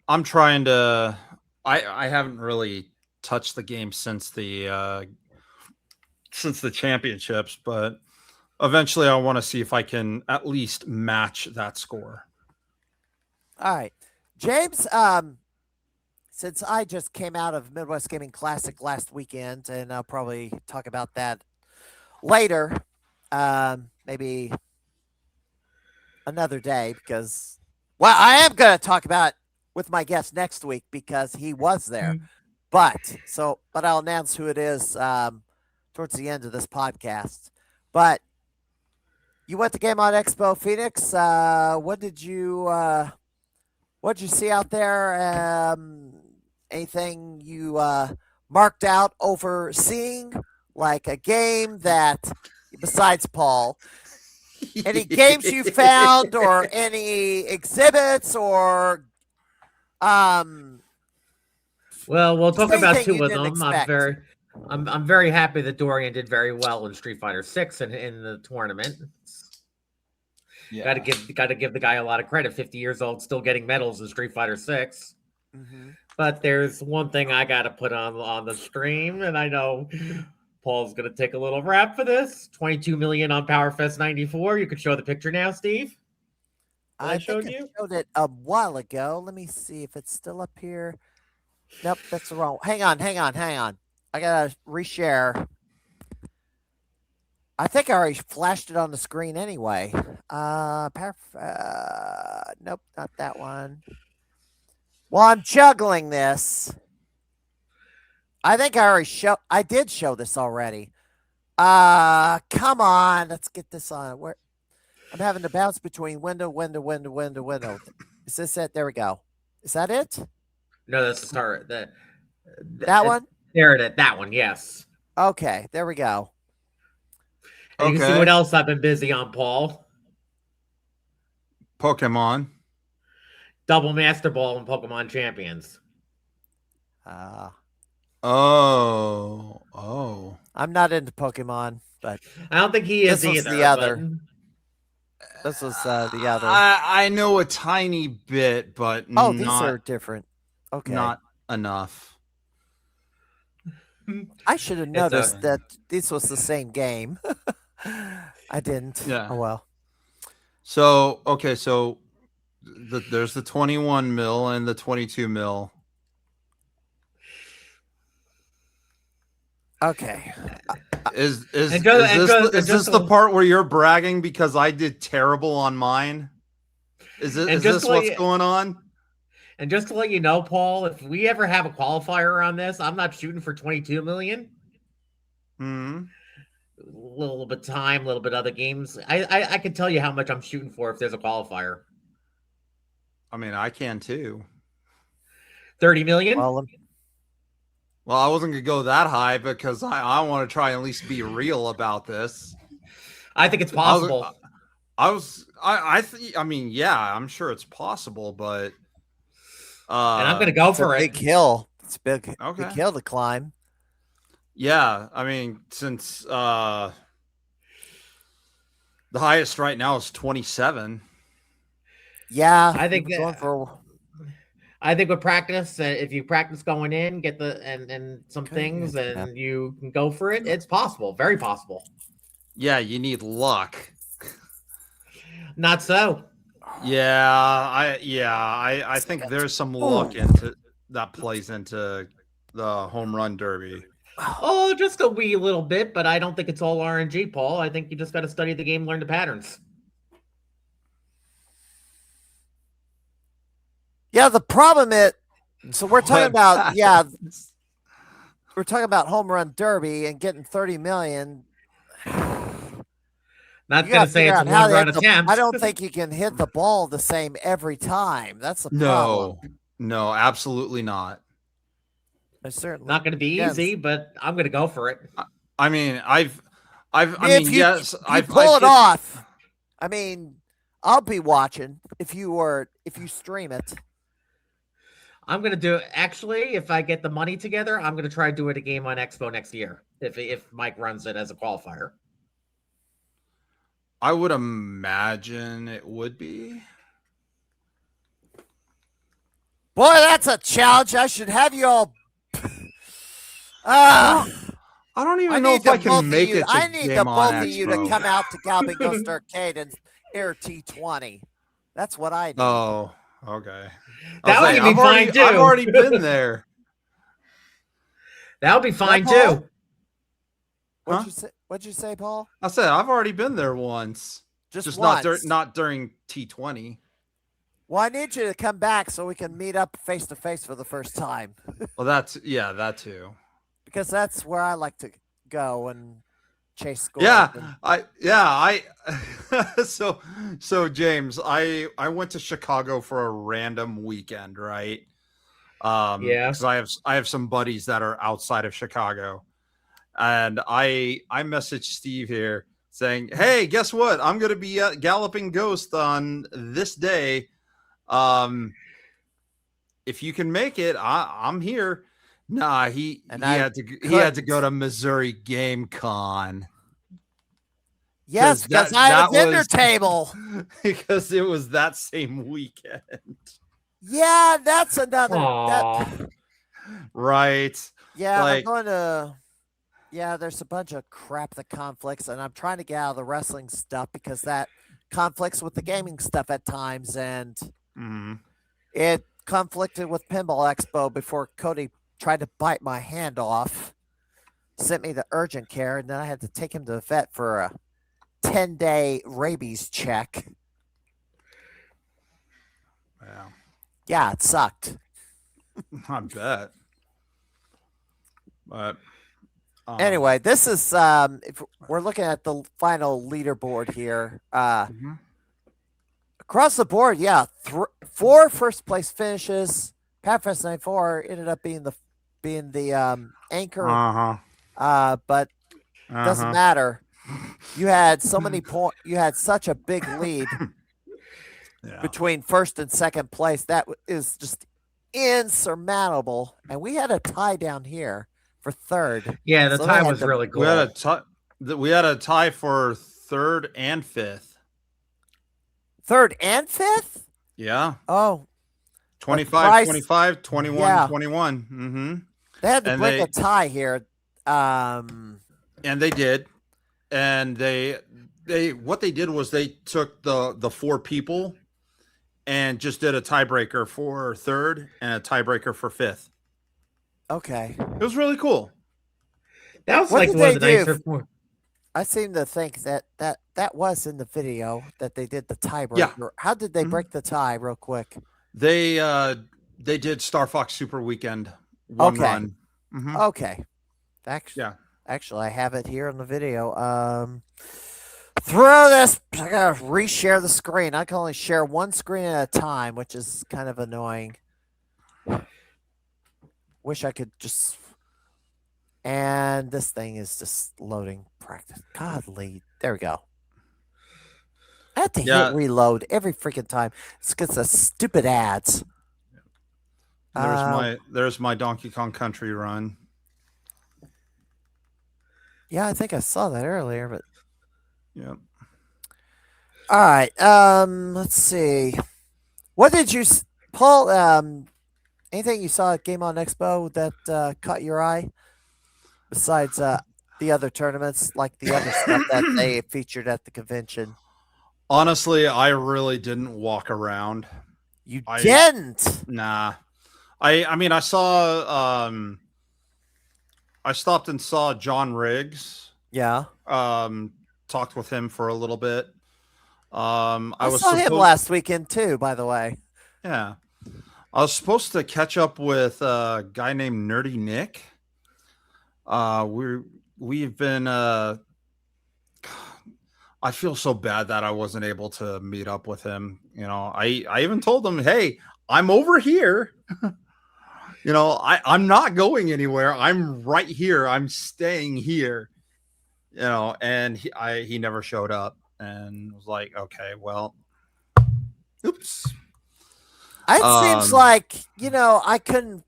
I'm trying to. I haven't really touched the game since the championships, but eventually I want to see if I can at least match that score. All right, James. Since I just came out of Midwest Gaming Classic last weekend, and I'll probably talk about that later, maybe another day, because, well, I am going to talk about it with my guest next week because he was there. But I'll announce who it is towards the end of this podcast. But you went to Game On Expo Phoenix. What did you see out there? Anything you marked out overseeing, like a game that, besides Paul, any games you found, or any exhibits, or Well, we'll talk about anything two you of didn't them. expect? I'm very happy that Dorian did very well in Street Fighter 6 in the tournament. Yeah. Got to give the guy a lot of credit. 50 years old, still getting medals in Street Fighter 6. Mm-hmm. But there's one thing I got to put on the stream, and I know Paul's going to take a little rap for this. 22 million on PowerFest 94. You could show the picture now, Steve. I showed it a while ago. Let me see if it's still up here. Nope, that's the wrong. Hang on. I gotta reshare. I think I already flashed it on the screen anyway. Nope, not that one. Well, I'm juggling this. I think I did show this already. Come on, let's get this on. Where I'm having to bounce between window. Is this it? There we go. Is that it? No, that's the start. That one? There it is. That one, yes. Okay, there we go. And you can see what else I've been busy on, Paul. Pokemon. Double Master Ball and Pokemon Champions. Oh. I'm not into Pokemon, but I don't think he is either. The other. This was the other. I know a tiny bit, but these are different. Okay, not enough. I should have noticed that this was the same game. I didn't. Yeah. Oh well. So there's the 21 mil and the 22 mil. Okay. Is this the part where you're bragging because I did terrible on mine? Is this what's going on? And just to let you know, Paul, if we ever have a qualifier on this, I'm not shooting for 22 million. Hmm. A little bit of time, a little bit of other games. I can tell you how much I'm shooting for if there's a qualifier. I mean, I can too. 30 million? Well, I wasn't going to go that high because I want to try and at least be real about this. I think it's possible. I mean, yeah, I'm sure it's possible, but and I'm going to go for it. Big hill. It's a big hill to climb. Yeah, I mean, since the highest right now is 27. Yeah, I think with practice, if you practice going in, get and some things, and you can go for it. It's possible, very possible. Yeah, you need luck. Not so. Yeah, I think there's some luck that plays into the home run derby. Oh, just a wee little bit, but I don't think it's all RNG, Paul. I think you just got to study the game, learn the patterns. Yeah, the problem is, so we're talking about, we're talking about home run derby and getting 30 million. Not going to say it's a one-run attempt. I don't think you can hit the ball the same every time. That's the problem. No, absolutely not. It's certainly not going to be easy, but I'm going to go for it. I mean, I pull it off. I mean, I'll be watching if you stream it. I'm going to do it. Actually, if I get the money together, I'm going to try to do it a Game On Expo next year. If Mike runs it as a qualifier. I would imagine it would be. Boy, that's a challenge. I should have you all. I don't even know if I can make it. I need the both of you to come out to Galvin Ghost Arcade and air T20. That's what I need. Oh, okay. That would be fine too. I've already been there. That would be fine too. What'd you say? What'd you say, Paul? I said I've already been there once. Just not once. not during T20. Well, I need you to come back so we can meet up face to face for the first time. Well, that too. Because that's where I like to go and chase scores. I so James, I went to Chicago for a random weekend, right? Because I have some buddies that are outside of Chicago, and I messaged Steve here saying, "Hey, guess what? I'm going to be at Galloping Ghost on this day. If you can make it, I'm here." Nah, he had to go to Missouri Game Con. Yes, because I had a vendor table. Because it was that same weekend. Yeah, that's another. Right. Yeah, I'm going to. Yeah, there's a bunch of crap that conflicts, and I'm trying to get out of the wrestling stuff because that conflicts with the gaming stuff at times, and it conflicted with Pinball Expo before Cody tried to bite my hand off, sent me to urgent care, and then I had to take him to the vet for a 10-day rabies check. Wow. Yeah, it sucked. I bet. But anyway, this is if we're looking at the final leaderboard here. Across the board, yeah, 4 first place finishes. Patfest 94 ended up being the anchor, but doesn't matter. You had so many points. You had such a big lead between first and second place. That is just insurmountable. And we had a tie down here for third. Yeah, the tie was really cool. We had a tie for third and fifth. Third and fifth? Yeah. Oh. 25, 25, 21, 21. Mm-hmm. They had to break a tie here. And they did. And they what they did was they took the 4 people and just did a tiebreaker for third and a tiebreaker for fifth. Okay. It was really cool. That was like one of the nicer. I seem to think that was in the video that they did the tiebreaker. Yeah. How did they break the tie real quick? They did Star Fox Super Weekend one run. Mm-hmm. Okay. Actually, I have it here on the video. Throw this. I gotta reshare the screen. I can only share one screen at a time, which is kind of annoying. Wish I could just. And this thing is just loading practice. Godly. There we go. I have to hit reload every freaking time. It's because of stupid ads. There's my Donkey Kong Country run. Yeah, I think I saw that earlier, but yeah. All right. Let's see. What did you, Paul? Anything you saw at Game On Expo that caught your eye? Besides the other tournaments, like the other stuff that they featured at the convention. Honestly, I really didn't walk around. You didn't? Nah. I mean, I saw. I stopped and saw John Riggs. Yeah. Talked with him for a little bit. I saw him last weekend too, by the way. Yeah. I was supposed to catch up with a guy named Nerdy Nick. We've been I feel so bad that I wasn't able to meet up with him. You know, I even told him, hey, I'm over here. You know, I'm not going anywhere. I'm right here. I'm staying here. You know, and he never showed up and was like, okay, well, oops. It seems like, you know, I couldn't.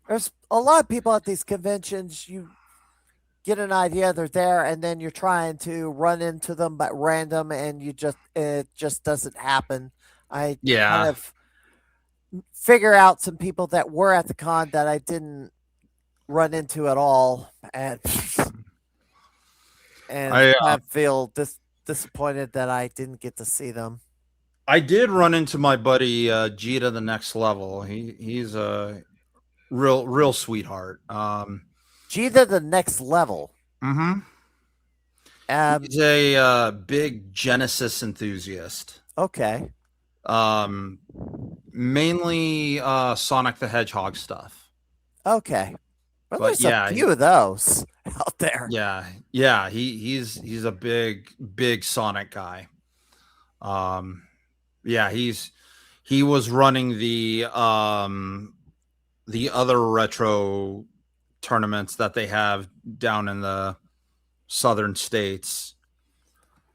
There's a lot of people at these conventions. You get an idea they're there, and then you're trying to run into them but random, and it just doesn't happen. I kind of figure out some people that were at the con that I didn't run into at all, and I feel disappointed that I didn't get to see them. I did run into my buddy Gita the Next Level. He's a real sweetheart. Gita the Next Level. Mm-hmm. He's a big Genesis enthusiast. Okay. Mainly Sonic the Hedgehog stuff. Okay. Well, But there's a few of those out there. Yeah. He's a big Sonic guy. Yeah, he was running the other retro tournaments that they have down in the southern states.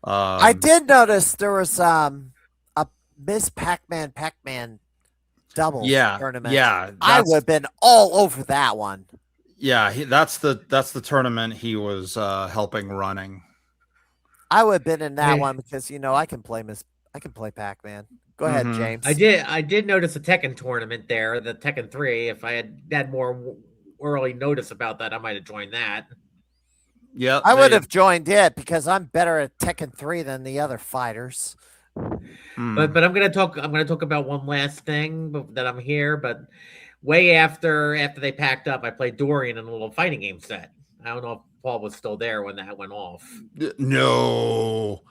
I did notice there was a Miss Pac-Man doubles tournament. Yeah, I would have been all over that one. Yeah, that's the tournament he was helping running. I would have been in that one because I can play Pac-Man. Go ahead, James. I did notice a Tekken tournament there, the Tekken 3. If I had more early notice about that, I might have joined that. Yeah, I would have joined it because I'm better at Tekken 3 than the other fighters. But I'm gonna talk about one last thing that I'm here. But way after they packed up, I played Dorian in a little fighting game set. I don't know if Paul was still there when that went off. No.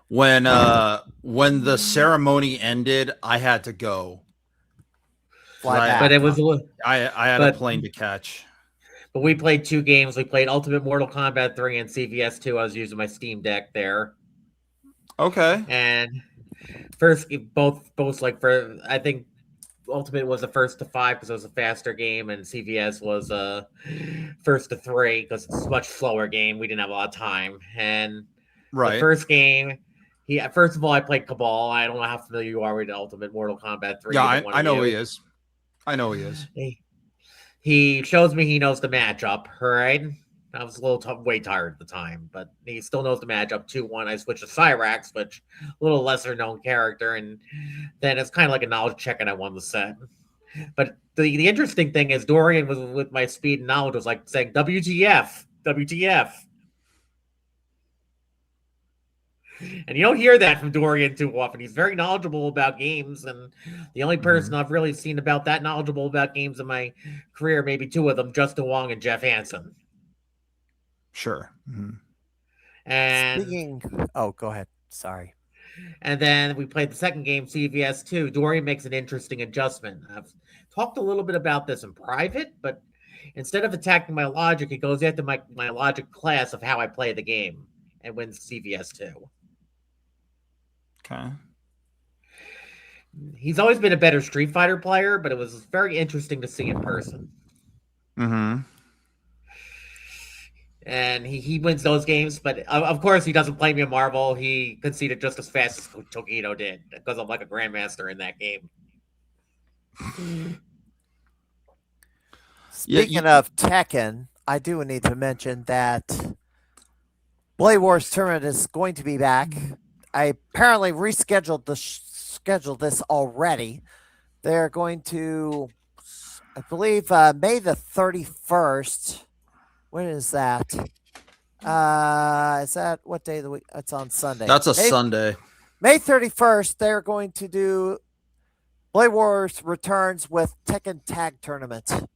When the ceremony ended, I had to go. But it was I had a plane to catch. But we played 2 games. We played Ultimate Mortal Kombat 3 and CVS 2. I was using my Steam Deck there. Okay. And first, both like for, I think Ultimate was the first to 5 because it was a faster game, and CVS was first to 3 because it's a much slower game. We didn't have a lot of time. And the first game, first of all, I played Cabal. I don't know how familiar you are with Ultimate Mortal Kombat 3. Yeah, I know he is. I know he is. He shows me he knows the matchup, right? I was a little way tired at the time, but he still knows the matchup. 2-1. I switched to Cyrax, which a little lesser known character, and then it's kind of like a knowledge check, and I won the set. But the interesting thing is Dorian was with my speed and knowledge was like saying WTF, WTF. And you don't hear that from Dorian too often. He's very knowledgeable about games, and the only person I've really seen about that knowledgeable about games in my career, maybe 2 of them, Justin Wong and Jeff Hansen. Sure. And go ahead. Sorry. And then we played the second game, CVS 2. Dorian makes an interesting adjustment. I've talked a little bit about this in private, but instead of attacking my logic, he goes after my logic class of how I play the game and wins CVS 2. Okay. He's always been a better Street Fighter player, but it was very interesting to see in person. And he wins those games, but of course he doesn't play me in Marvel. He conceded just as fast as Tokido did because I'm like a grandmaster in that game. Speaking of Tekken, I do need to mention that Blade Wars tournament is going to be back. I apparently rescheduled this already. They're going to, I believe, May the 31st. When is that? Is that what day of the week? It's on Sunday. That's Sunday. May 31st, they're going to do Blade Wars Returns with Tekken Tag Tournament.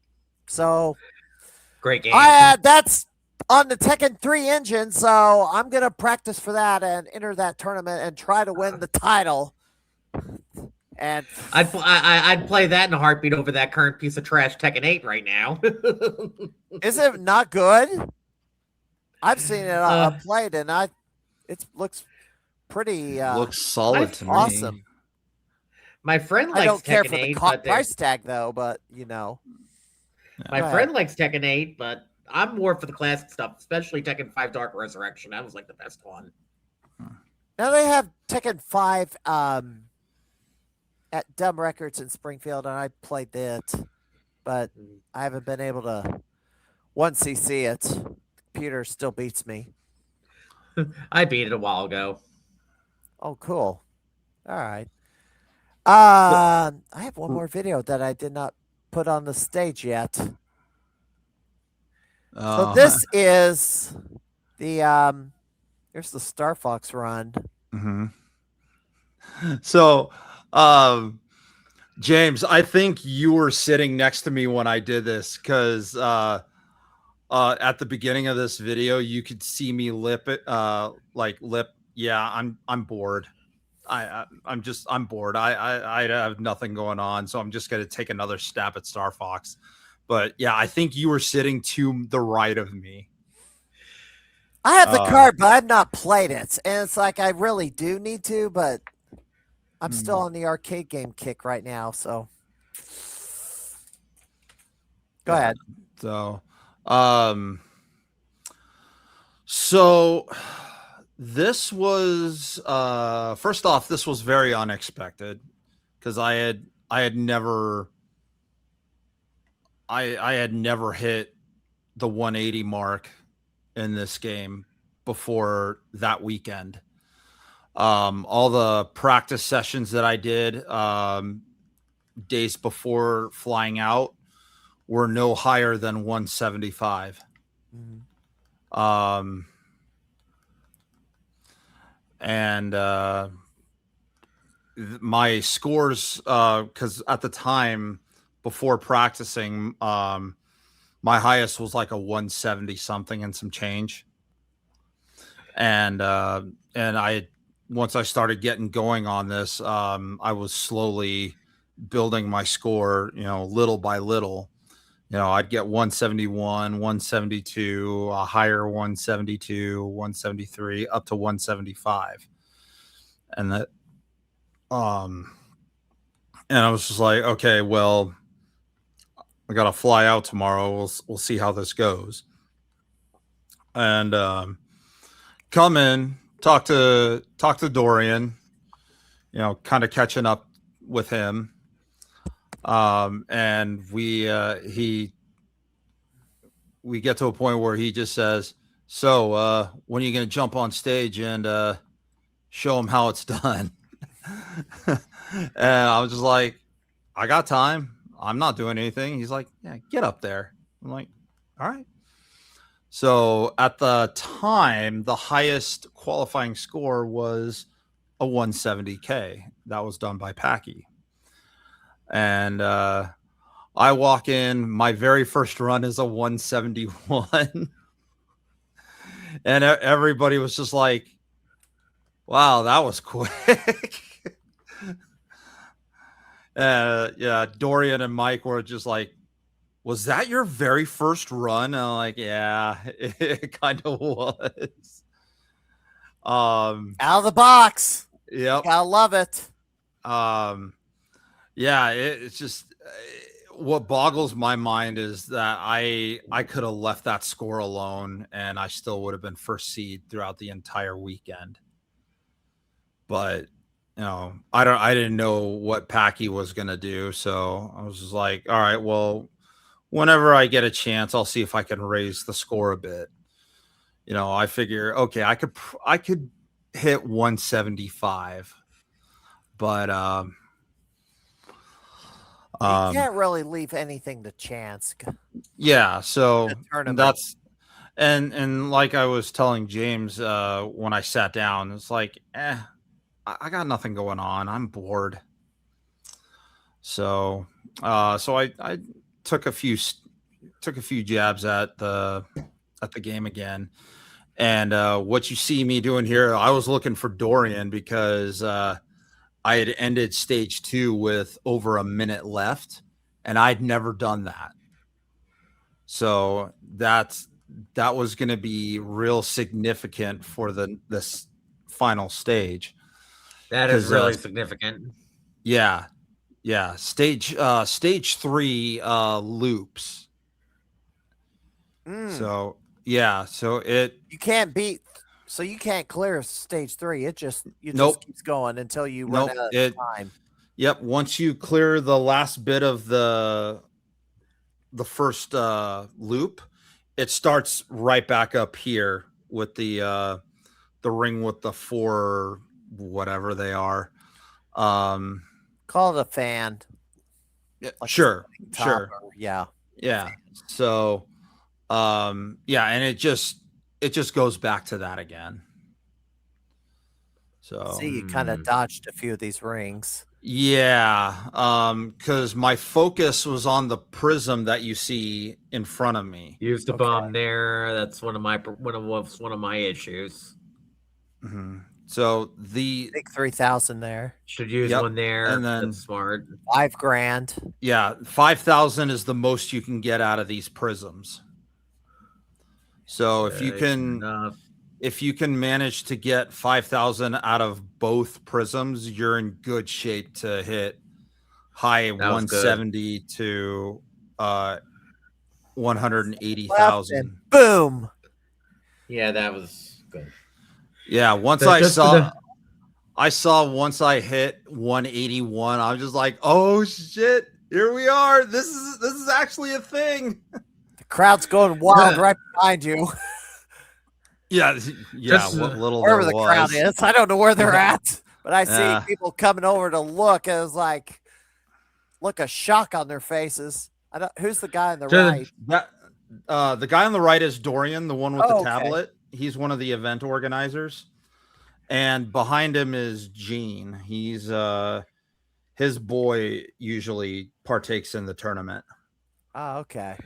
So, great game. That's on the Tekken 3 engine, so I'm going to practice for that and enter that tournament and try to win the title. And I'd play that in a heartbeat over that current piece of trash Tekken 8 right now. Is it not good? I've seen it played, and it looks pretty. Looks solid to me. Awesome. My friend likes I don't care Tekken for 8, the but price tag though. But my friend likes Tekken 8, but I'm more for the classic stuff, especially Tekken 5 Dark Resurrection. That was like the best one. Now they have Tekken 5 at Dumb Records in Springfield, and I played it, but I haven't been able to 1cc it. Computer still beats me. I beat it a while ago. Oh, cool. All right. I have one more video that I did not put on the stage yet. So this is the here's the Star Fox run. So James, I think you were sitting next to me when I did this because at the beginning of this video, you could see me lip it, yeah, I'm bored. I'm bored. I have nothing going on, so I'm just gonna take another stab at Star Fox. But yeah, I think you were sitting to the right of me. I have the card, but I've not played it, and it's like I really do need to, but I'm still on the arcade game kick right now. So go ahead. So this was first off, this was very unexpected because I had never hit the 180 mark in this game before that weekend. All the practice sessions that I did days before flying out were no higher than 175. Mm-hmm. My scores, because at the time before practicing, my highest was like a 170 something and some change. And I, once I started getting going on this, I was slowly building my score, little by little. I'd get 171, 172, a higher 172, 173, up to 175. And that, and I was just like, okay, well, I got to fly out tomorrow. We'll see how this goes. And, come in, talk to Dorian, kind of catching up with him. And we get to a point where he just says, so, when are you going to jump on stage and, show him how it's done? And I was just like, I got time. I'm not doing anything. He's like, yeah, get up there. I'm like, all right. So at the time, the highest qualifying score was a 170K. That was done by Packy. And I walk in, my very first run is a 171. And everybody was just like, wow, that was quick. Yeah, Dorian and Mike were just like, was that your very first run? And I'm like, yeah, it kind of was. Out of the box. Yep. Gotta love it. Yeah, it's just what boggles my mind is that I could have left that score alone and I still would have been first seed throughout the entire weekend. But I didn't know what Packy was gonna do, so I was just like, all right, well, whenever I get a chance, I'll see if I can raise the score a bit. I figure, okay, I could hit 175, but you can't really leave anything to chance. Yeah, so that's and like I was telling James when I sat down, it's like, I got nothing going on. I'm bored. So I took a few jabs at the game again. And what you see me doing here, I was looking for Dorian because I had ended stage 2 with over a minute left, and I'd never done that. So that was going to be real significant for this final stage. That is really significant. Yeah. Stage 3 loops. So yeah, so you can't clear stage 3. It just keeps going until you run out of time. Yep. Once you clear the last bit of the first loop, it starts right back up here with the ring with the 4 whatever they are. Call it a fan. Like sure. Yeah. So and it just goes back to that again. So see, you kind of dodged a few of these rings. Yeah, because my focus was on the prism that you see in front of me. Use the Okay. bomb there. That's one of my issues. So Big 3,000 there. Should use Yep, one there. and then That's smart. $5,000. yeah, 5,000 is the most you can get out of these prisms. So if you can manage to get 5,000 out of both prisms, you're in good shape to hit high 170 to 180,000. Boom. Yeah, that was good. Yeah, once I saw once I hit 181, I'm just like, oh shit, here we are. This is actually a thing. The crowd's going wild right behind you. Yeah. What little wherever there the was. crowd is. I don't know where they're at, but I see people coming over to look. And it's like, look, a shock on their faces. Who's the guy on the right? The guy on the right is Dorian, the one with the tablet. He's one of the event organizers. And behind him is Gene. He's his boy usually partakes in the tournament. Oh, okay.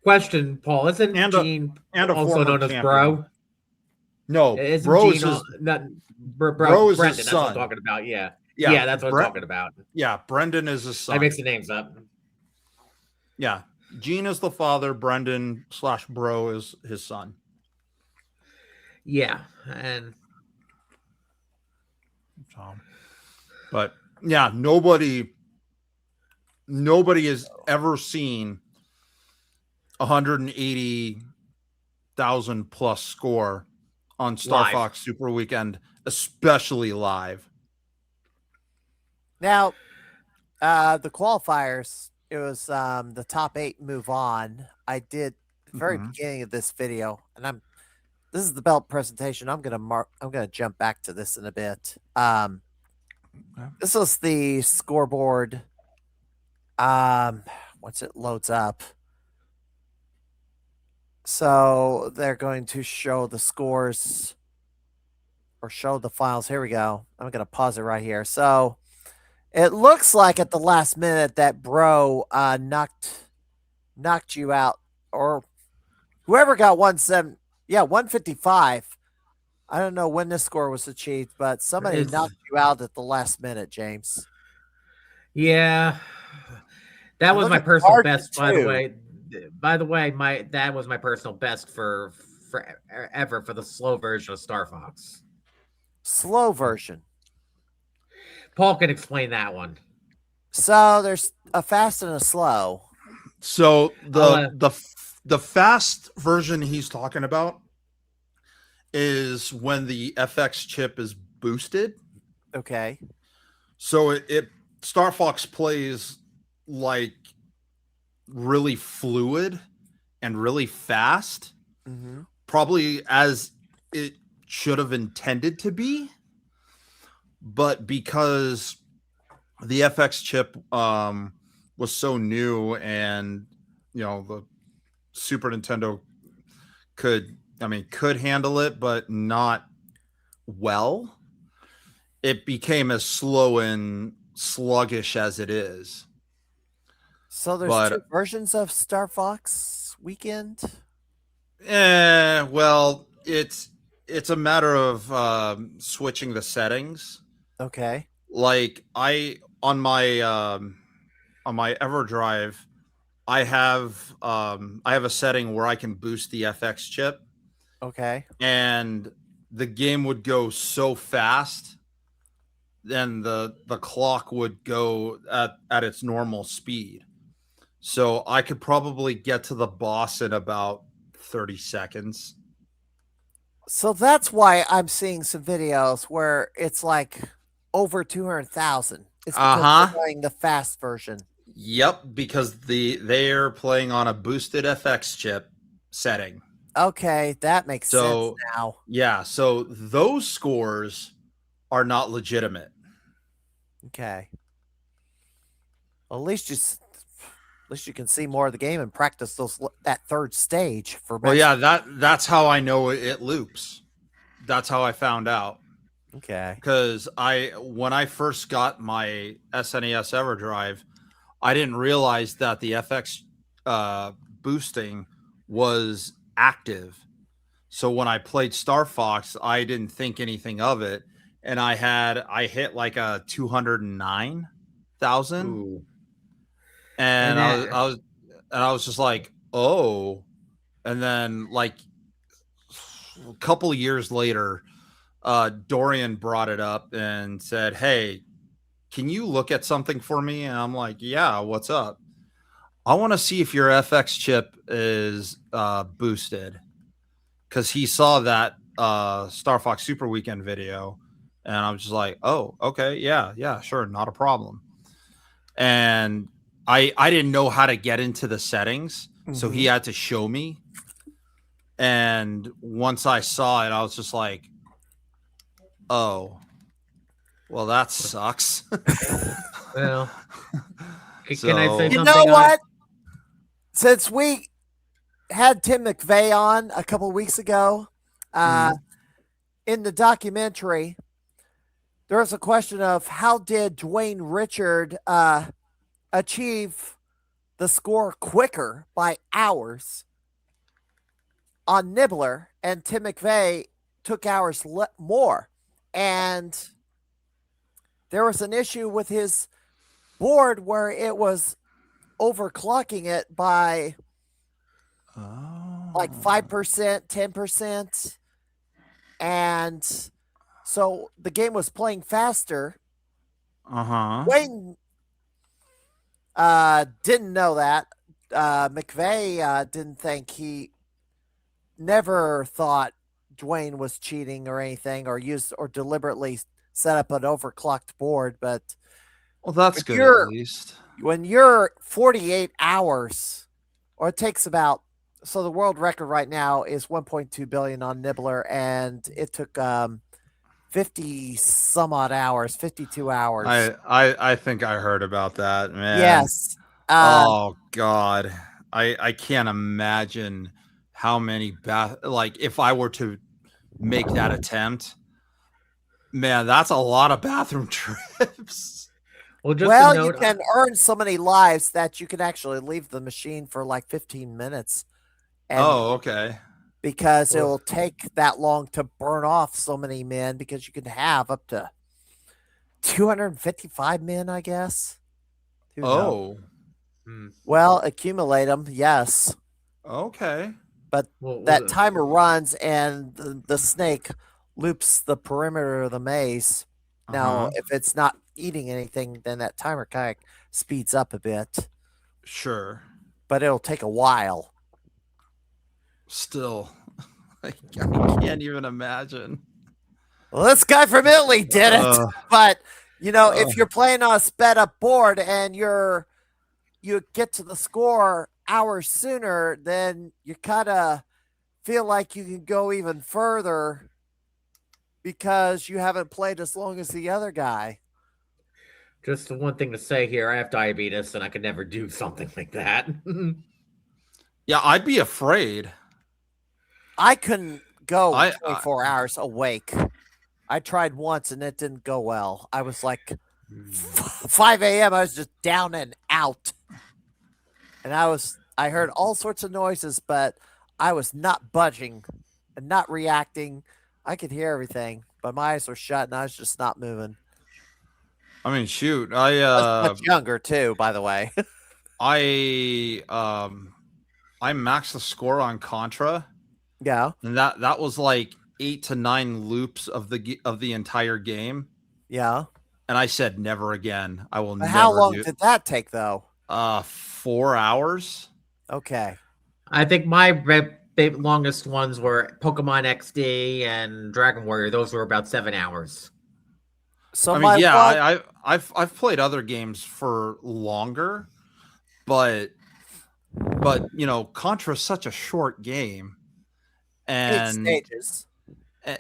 Question, Paul, isn't Gene also known as Bro? No, Bro is his Brendan, his son. That's what I'm talking about. Yeah, that's what I'm talking about. Yeah, Brendan is his son. I mix the names up. Yeah, Gene is the father. Brendan / Bro is his son. Yeah, and but yeah, nobody has ever seen 180,000 plus score on Star Fox Super Weekend, especially live. Now, the qualifiers, it was the top 8 move on. I did the very beginning of this video, and this is the belt presentation. I'm gonna jump back to this in a bit. This was the scoreboard. Once it loads up. So they're going to show the scores or show the files. Here we go. I'm going to pause it right here. So it looks like at the last minute that Bro knocked you out, or whoever got 155. I don't know when this score was achieved, but somebody knocked you out at the last minute, James. Yeah. That was my personal best, by the way. That was my personal best for ever for the slow version of Star Fox. Slow version. Paul can explain that one. So there's a fast and a slow. So the fast version he's talking about is when the FX chip is boosted. Okay. So it Star Fox plays like really fluid and really fast, probably as it should have intended to be, but because the FX chip was so new, and the Super Nintendo could handle it, but not well, it became as slow and sluggish as it is. So there's 2 versions of Star Fox Weekend? Well, it's a matter of switching the settings. Okay. Like on my EverDrive, I have a setting where I can boost the FX chip. Okay. And the game would go so fast, then the clock would go at its normal speed. So I could probably get to the boss in about 30 seconds. So that's why I'm seeing some videos where it's like over 200,000. It's because they're playing the fast version. Yep, because they're playing on a boosted FX chip setting. Okay, that makes sense now. Yeah, so those scores are not legitimate. Okay. Well, at least you can see more of the game and practice that third stage for. Well, yeah, that's how I know it loops. That's how I found out. Okay. Because when I first got my SNES EverDrive, I didn't realize that the FX boosting was active. So when I played Star Fox, I didn't think anything of it, and I hit like a 209,000, and I was just like, oh, and then like a couple of years later, Dorian brought it up and said, "Hey, can you look at something for me?" And I'm like, "Yeah, what's up?" I want to see if your FX chip is boosted, because he saw that Star Fox Super Weekend video, and I was just like, "Oh, okay, yeah, sure, not a problem." And I didn't know how to get into the settings, so he had to show me. And once I saw it, I was just like, "Oh, well, that sucks." Well, can I So say You something? know what? Since we had Tim McVeigh on a couple weeks ago, in the documentary, there was a question of how did Dwayne Richard achieve the score quicker by hours on Nibbler, and Tim McVeigh took hours more. And there was an issue with his board where it was overclocking it by like 5%, 10%. And so the game was playing faster. Wayne didn't know that. McVeigh didn't think he never thought Dwayne was cheating or anything, or used or deliberately set up an overclocked board. But well, that's good at least. When you're 48 hours, or it takes about, so the world record right now is 1.2 billion on Nibbler, and it took 50 some odd hours, 52 hours. I think I heard about that, man. Yes. Oh God, I can't imagine how many like if I were to make that attempt, man, that's a lot of bathroom trips. Well, you can earn so many lives that you can actually leave the machine for like 15 minutes. And okay. Because it will take that long to burn off so many men, because you can have up to 255 men, I guess. Well, accumulate them, yes. Okay. But that timer runs, and the snake loops the perimeter of the maze. Now, if it's not eating anything, then that timer kind of speeds up a bit. Sure. But it'll take a while. Still, I can't even imagine. Well, this guy from Italy did it. But, if you're playing on a sped up board and you get to the score hours sooner, then you kind of feel like you can go even further because you haven't played as long as the other guy. Just one thing to say here, I have diabetes and I could never do something like that. Yeah, I'd be afraid. I couldn't go 24 hours awake. I tried once and it didn't go well. I was like 5 a.m. I was just down and out. And I heard all sorts of noises, but I was not budging and not reacting. I could hear everything, but my eyes were shut and I was just not moving. I mean, shoot, I was much younger too, by the way. I maxed the score on Contra. Yeah. And that was like 8 to 9 loops of the entire game. Yeah. And I said never again. I will never. How long did that take though? 4 hours. Okay. I think my longest ones were Pokemon XD and Dragon Warrior. Those were about 7 hours. So I mean, yeah, I've played other games for longer, but Contra is such a short game, and 8 stages.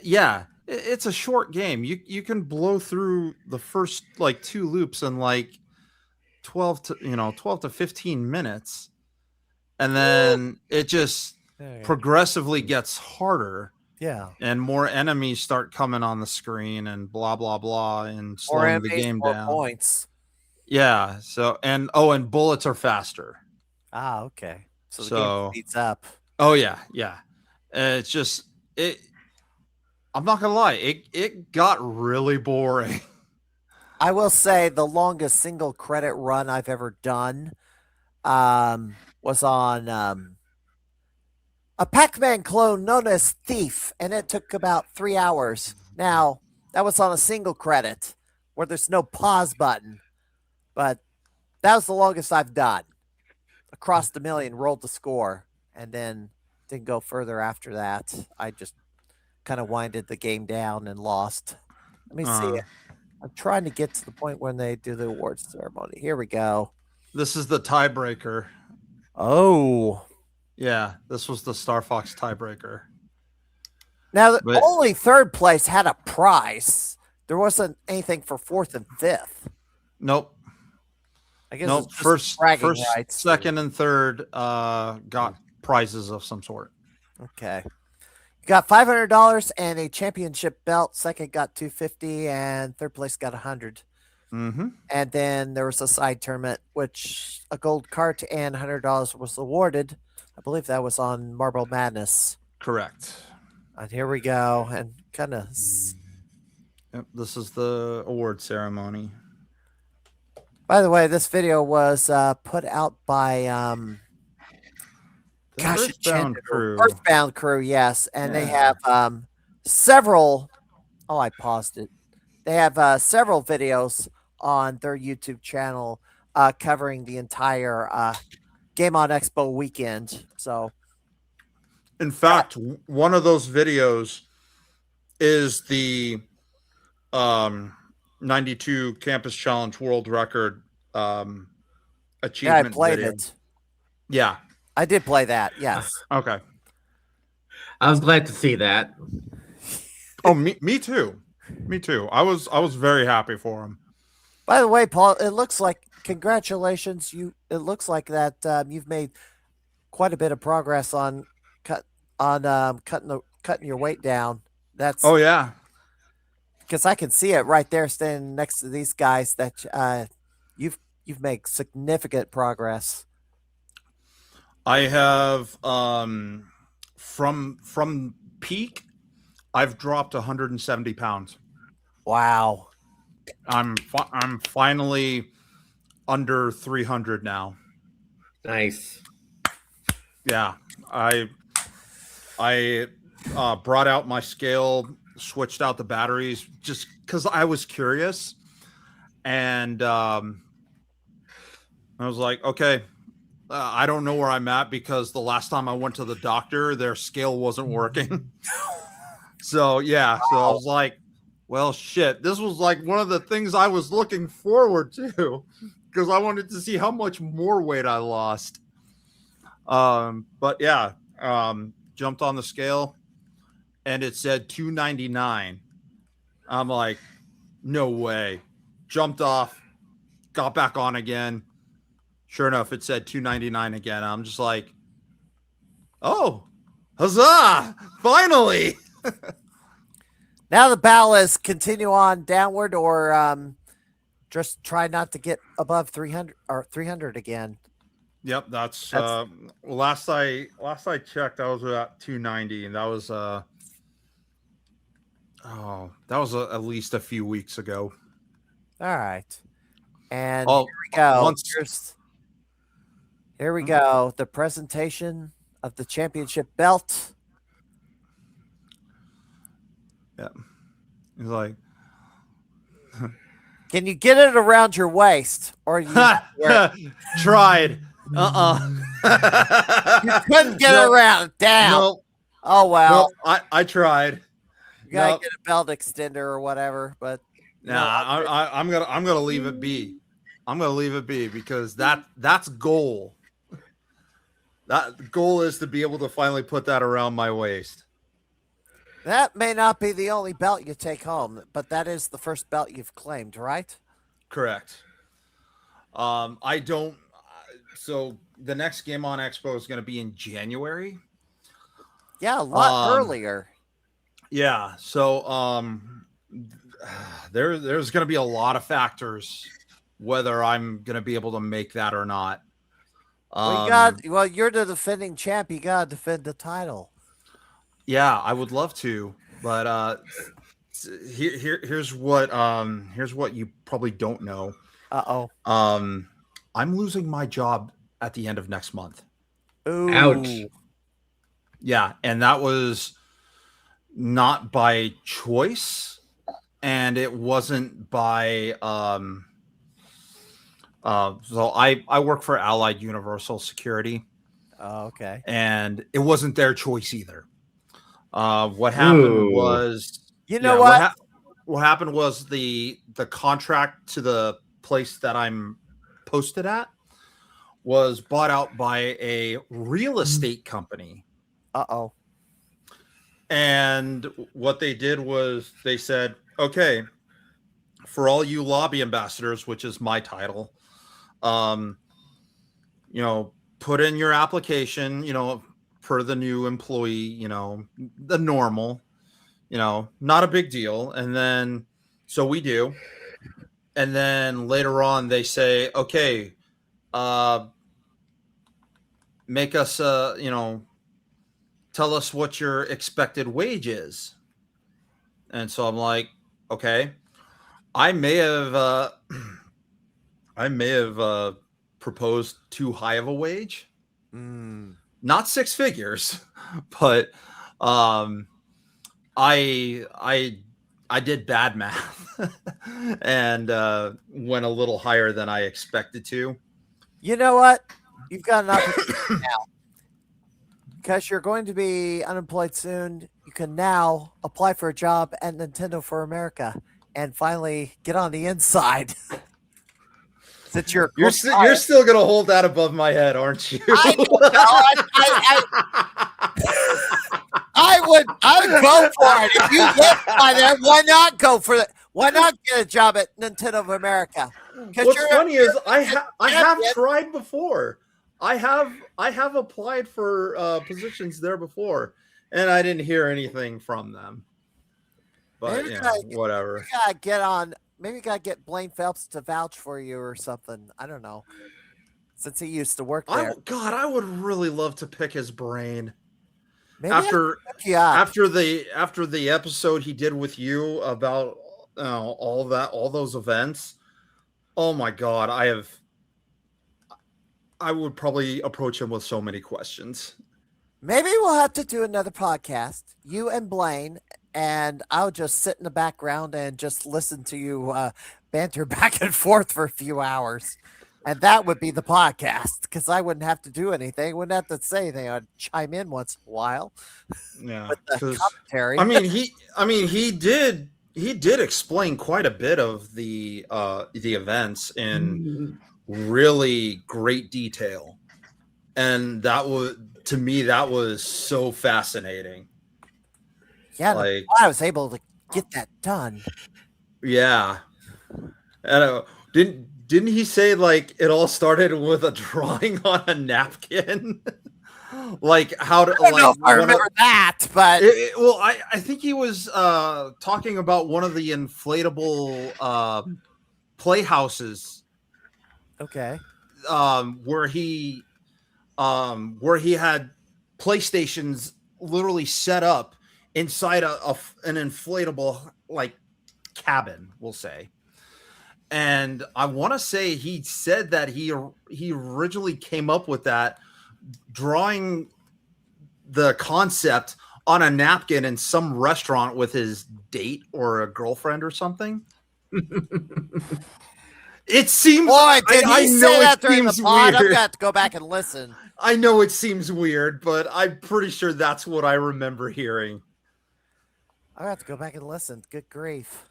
Yeah, it's a short game. You can blow through the first like 2 loops in like 12 to 15 minutes, and then it just progressively gets harder Yeah. And more enemies start coming on the screen and blah, blah, blah, and More slowing the enemies, game more down. points. Yeah. So, and bullets are faster. Ah, okay. So the game speeds up. Oh, yeah. Yeah. It's just, I'm not going to lie. It got really boring. I will say the longest single credit run I've ever done was on a Pac-Man clone known as Thief, and it took about 3 hours. Now, that was on a single credit where there's no pause button, but that was the longest I've done. Across the million, rolled the score, and then didn't go further after that. I just kind of winded the game down and lost. Let me see. I'm trying to get to the point when they do the awards ceremony. Here we go. This is the tiebreaker. Oh. Yeah, this was the Star Fox tiebreaker. Now, only third place had a prize. There wasn't anything for fourth and fifth. Nope. I guess nope. First, second, and third got prizes of some sort. Okay. You got $500 and a championship belt. Second got $250, and third place got $100. Mm-hmm. And then there was a side tournament, which a gold cart and $100 was awarded. I believe that was on Marble Madness. Correct. And here we go. And kind of. Yep, this is the award ceremony. By the way, this video was put out by Earthbound Crew. Earthbound Crew, yes. And they have several. Oh, I paused it. They have several videos on their YouTube channel covering the entire Game On Expo weekend. So, in fact, one of those videos is the 92 Campus Challenge World Record achievement. Yeah, I played video. it. Yeah, I did play that. Yes. Okay. I was glad to see that. Oh, me too. Me too. I was very happy for him. By the way, Paul, it looks like congratulations. It looks like that you've made quite a bit of progress on cutting your weight down. That's yeah. Because I can see it right there, standing next to these guys. That you've made significant progress. I have from peak, I've dropped 170 pounds. Wow. I'm finally under 300 now. Nice. Yeah, I brought out my scale, switched out the batteries just because I was curious, and I was like, okay, I don't know where I'm at because the last time I went to the doctor, their scale wasn't working. So yeah, so I was like, well, shit, this was like one of the things I was looking forward to because I wanted to see how much more weight I lost. But yeah, jumped on the scale and it said 299. I'm like, no way. Jumped off, got back on again. Sure enough, it said 299 again. I'm just like, oh, huzzah! Finally. Now the battle is continue on downward or just try not to get above 300 or 300 again. Yep, that's last I checked, I was at 290, and that was at least a few weeks ago. All right, and here we go. Here we go. The presentation of the championship belt. Yeah, he's like, can you get it around your waist, or you tried? You couldn't get it around down. No. Oh well. No, I tried. You gotta get a belt extender or whatever, but I'm gonna leave it be. I'm gonna leave it be because that's goal. That goal is to be able to finally put that around my waist. That may not be the only belt you take home, but that is the first belt you've claimed, right? Correct. I don't. So the next Game On Expo is going to be in January. Yeah, a lot earlier. Yeah. So there's going to be a lot of factors whether I'm going to be able to make that or not. Well, you're the defending champ. You got to defend the title. Yeah, I would love to, but here's what you probably don't know. Uh-oh. I'm losing my job at the end of next month. Ooh. Ouch. Yeah, and that was not by choice, and it wasn't by so I work for Allied Universal Security. Oh, okay. And it wasn't their choice either. What happened was, what happened was the contract to the place that I'm posted at was bought out by a real estate company. Uh-oh. And what they did was they said, okay, for all you lobby ambassadors, which is my title, put in your application, for the new employee, the normal, not a big deal. And then, so we do. And then later on they say, okay, make us, tell us what your expected wage is. And so I'm like, okay, I may have proposed too high of a wage. Not six figures, but I did bad math and went a little higher than I expected to. You know what? You've got an opportunity now. Because you're going to be unemployed soon, you can now apply for a job at Nintendo for America and finally get on the inside. Since you're still gonna hold that above my head, aren't you? I would go for it. If you live by there, why not go for it? Why not get a job at Nintendo of America? What's funny is I have tried before. I have applied for positions there before, and I didn't hear anything from them. But whatever. You gotta get on. Maybe you gotta get Blaine Phelps to vouch for you or something. I don't know. Since he used to work there. I would really love to pick his brain. Maybe after the episode he did with you about all those events. Oh my God, I would probably approach him with so many questions. Maybe we'll have to do another podcast, you and Blaine, and I'll just sit in the background and just listen to you banter back and forth for a few hours. And that would be the podcast because I wouldn't have to do anything. Wouldn't have to say anything. I'd chime in once in a while. Yeah. With the commentary. He did explain quite a bit of the events in really great detail. And that was so fascinating. Yeah, I was able to get that done. Yeah. And didn't he say like it all started with a drawing on a napkin? Like how to I don't know if I remember that, but I think he was talking about one of the inflatable playhouses. Okay. Where he had PlayStations literally set up inside an inflatable like cabin, we'll say. And I want to say he said that he originally came up with that drawing the concept on a napkin in some restaurant with his date or a girlfriend or something. It seems. Boy, did he say that during the pod? I'm weird. gonna have to go back and listen. I know it seems weird, but I'm pretty sure that's what I remember hearing. I have to go back and listen. Good grief.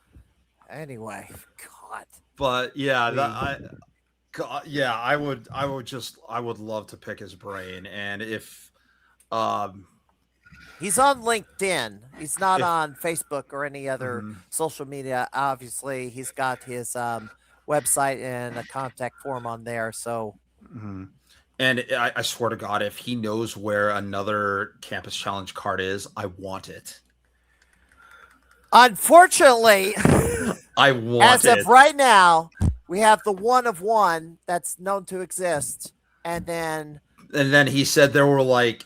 Anyway, God. But yeah, I would love to pick his brain, and if he's on LinkedIn, he's not on Facebook or any other social media. Obviously, he's got his website and a contact form on there. So, and I swear to God, if he knows where another Campus Challenge card is, I want it. Unfortunately, I want as it. of right now, we have the one of one that's known to exist, and then he said there were like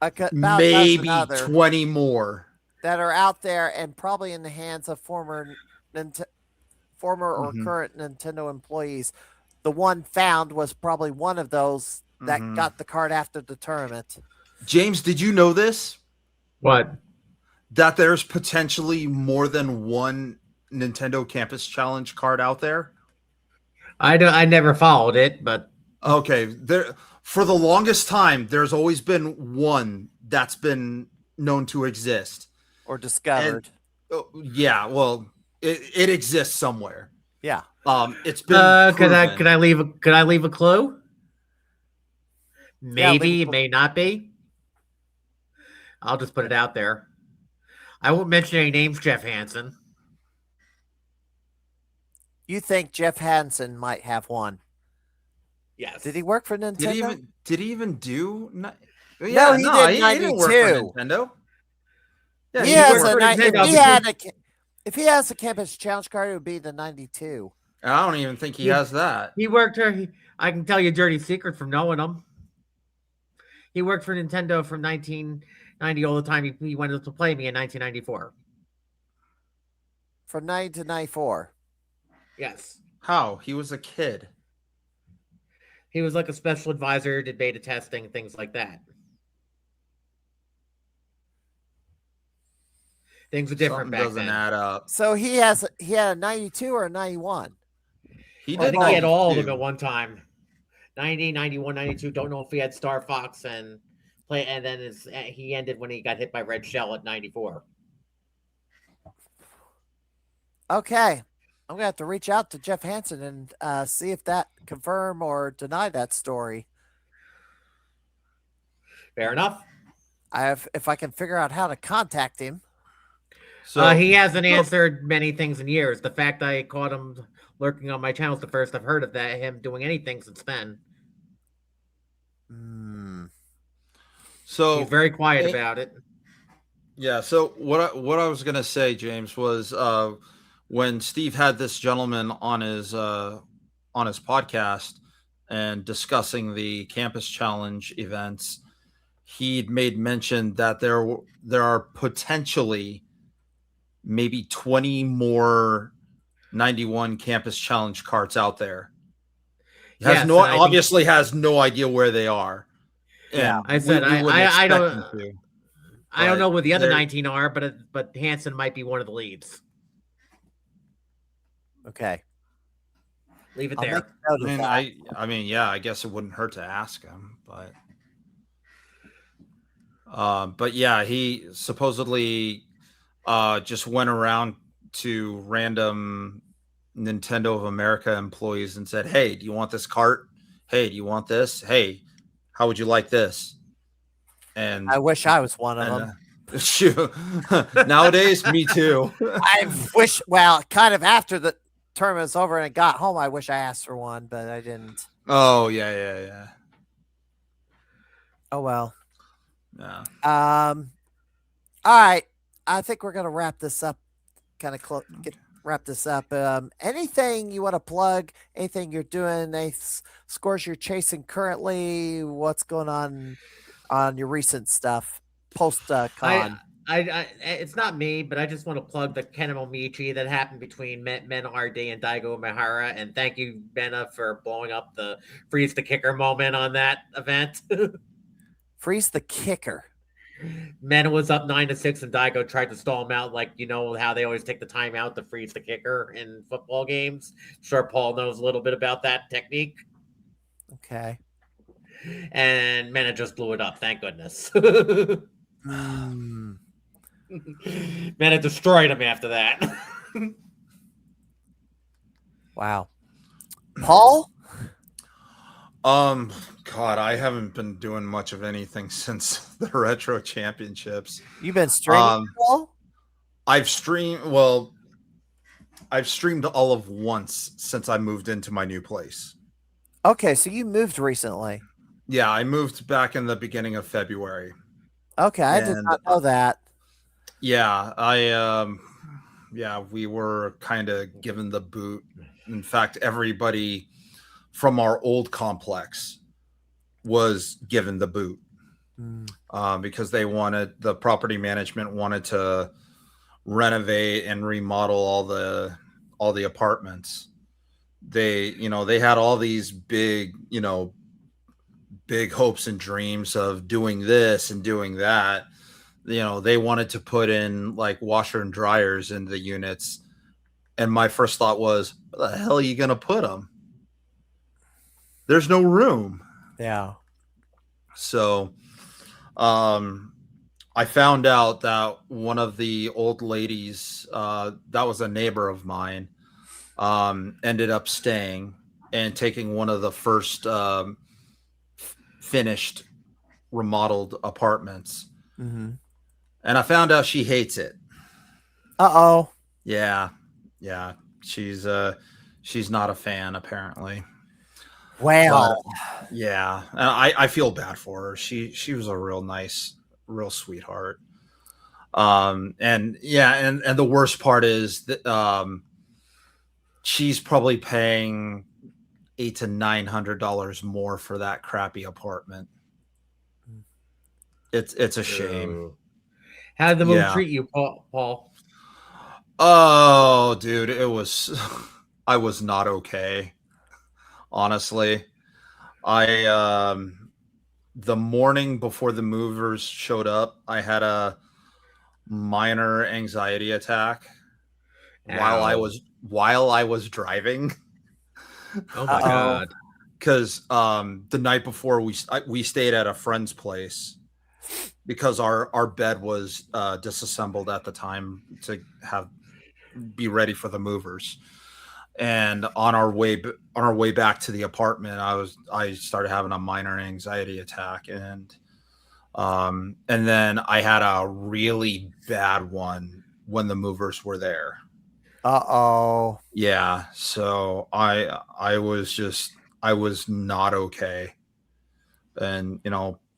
about maybe a dozen 20 more that are out there and probably in the hands of former or current Nintendo employees. The one found was probably one of those that got the card after the tournament. James, did you know this? What? That there's potentially more than one Nintendo Campus Challenge card out there? I never followed it, but okay. There for the longest time, there's always been one that's been known to exist or discovered. Yeah, well, it exists somewhere. Yeah. It's been could I leave a clue? Maybe, yeah, it may not be. I'll just put it out there. I won't mention any names, Jeff Hansen. You think Jeff Hansen might have one? Yes. Did he work for Nintendo? Did he even do? No, he didn't work for Nintendo. Yeah, he has if he has a Campus Challenge card, it would be the 92. I don't even think he has that. He worked here. I can tell you a dirty secret from knowing him. He worked for Nintendo from 1990 all the time. He went to play me in 1994. From 90 to 94. Yes. How? He was a kid. He was like a special advisor, did beta testing, things like that. Things are different back doesn't then. Add up. So he had a 92 or a 91? I think he had all of them at one time. 90, 91, 92. Don't know if he had Star Fox and then he ended when he got hit by Red Shell at 94. Okay. I'm going to have to reach out to Jeff Hansen and see if that confirm or deny that story. Fair enough. If I can figure out how to contact him. So he hasn't answered many things in years. The fact I caught him lurking on my channel is the first I've heard of that, him doing anything since then. So he's very quiet about it. Yeah. So what I was gonna say, James, was when Steve had this gentleman on his podcast and discussing the Campus Challenge events, he'd made mention that there are potentially maybe 20 more 91 Campus Challenge cards out there. He has obviously has no idea where they are. Yeah, I said I don't know where the other 19 are, but Hansen might be one of the leads. Okay, leave it there. I mean, yeah, I guess it wouldn't hurt to ask him, but yeah, he supposedly just went around to random Nintendo of America employees and said, "Hey, do you want this cart? Hey, do you want this? Hey, how would you like this?" And I wish I was one of them. Nowadays, me too. I wish. Well, kind of after the tournament's over and I got home, I wish I asked for one, but I didn't. Oh yeah. Oh well. Yeah. All right. I think we're gonna wrap this up. Kind of wrap this up. Anything you want to plug? Anything you're doing? Any scores you're chasing currently? What's going on your recent stuff post con? It's not me, but I just want to plug the Kenemo Michi that happened between Men RD and Daigo Mihara, and thank you, Benna, for blowing up the freeze the kicker moment on that event. Freeze the kicker. Men was up 9-6, and Daigo tried to stall him out, like how they always take the timeout to freeze the kicker in football games. Sure, Paul knows a little bit about that technique. Okay. And Mena just blew it up. Thank goodness. Mena destroyed him after that. Wow. Paul? God, I haven't been doing much of anything since the Retro Championships. You've been streaming, Paul? I've streamed all of once since I moved into my new place. Okay, so you moved recently. Yeah, I moved back in the beginning of February. Okay, I did not know that. Yeah, we were kind of given the boot. In fact, everybody from our old complex was given the boot because the property management wanted to renovate and remodel all the apartments. They had all these big hopes and dreams of doing this and doing that. They wanted to put in like washer and dryers in the units, and my first thought was, where the hell are you gonna put them? There's no room. Yeah. So I found out that one of the old ladies, that was a neighbor of mine, ended up staying and taking one of the first finished remodeled apartments. Mm-hmm. And I found out she hates it. Uh-oh. Yeah. She's not a fan, apparently. Well, yeah. And I feel bad for her. She was a real nice, real sweetheart. And the worst part is that she's probably paying $800 to $900 more for that crappy apartment. It's a shame. How did the movie treat you, Paul? Oh, dude, I was not okay. Honestly, the morning before the movers showed up, I had a minor anxiety attack while I was driving. Oh my God. Because the night before we stayed at a friend's place because our bed was disassembled at the time to be ready for the movers. And on our way back to the apartment, I started having a minor anxiety attack, and then I had a really bad one when the movers were there. Uh-oh. Yeah, so I was not okay. And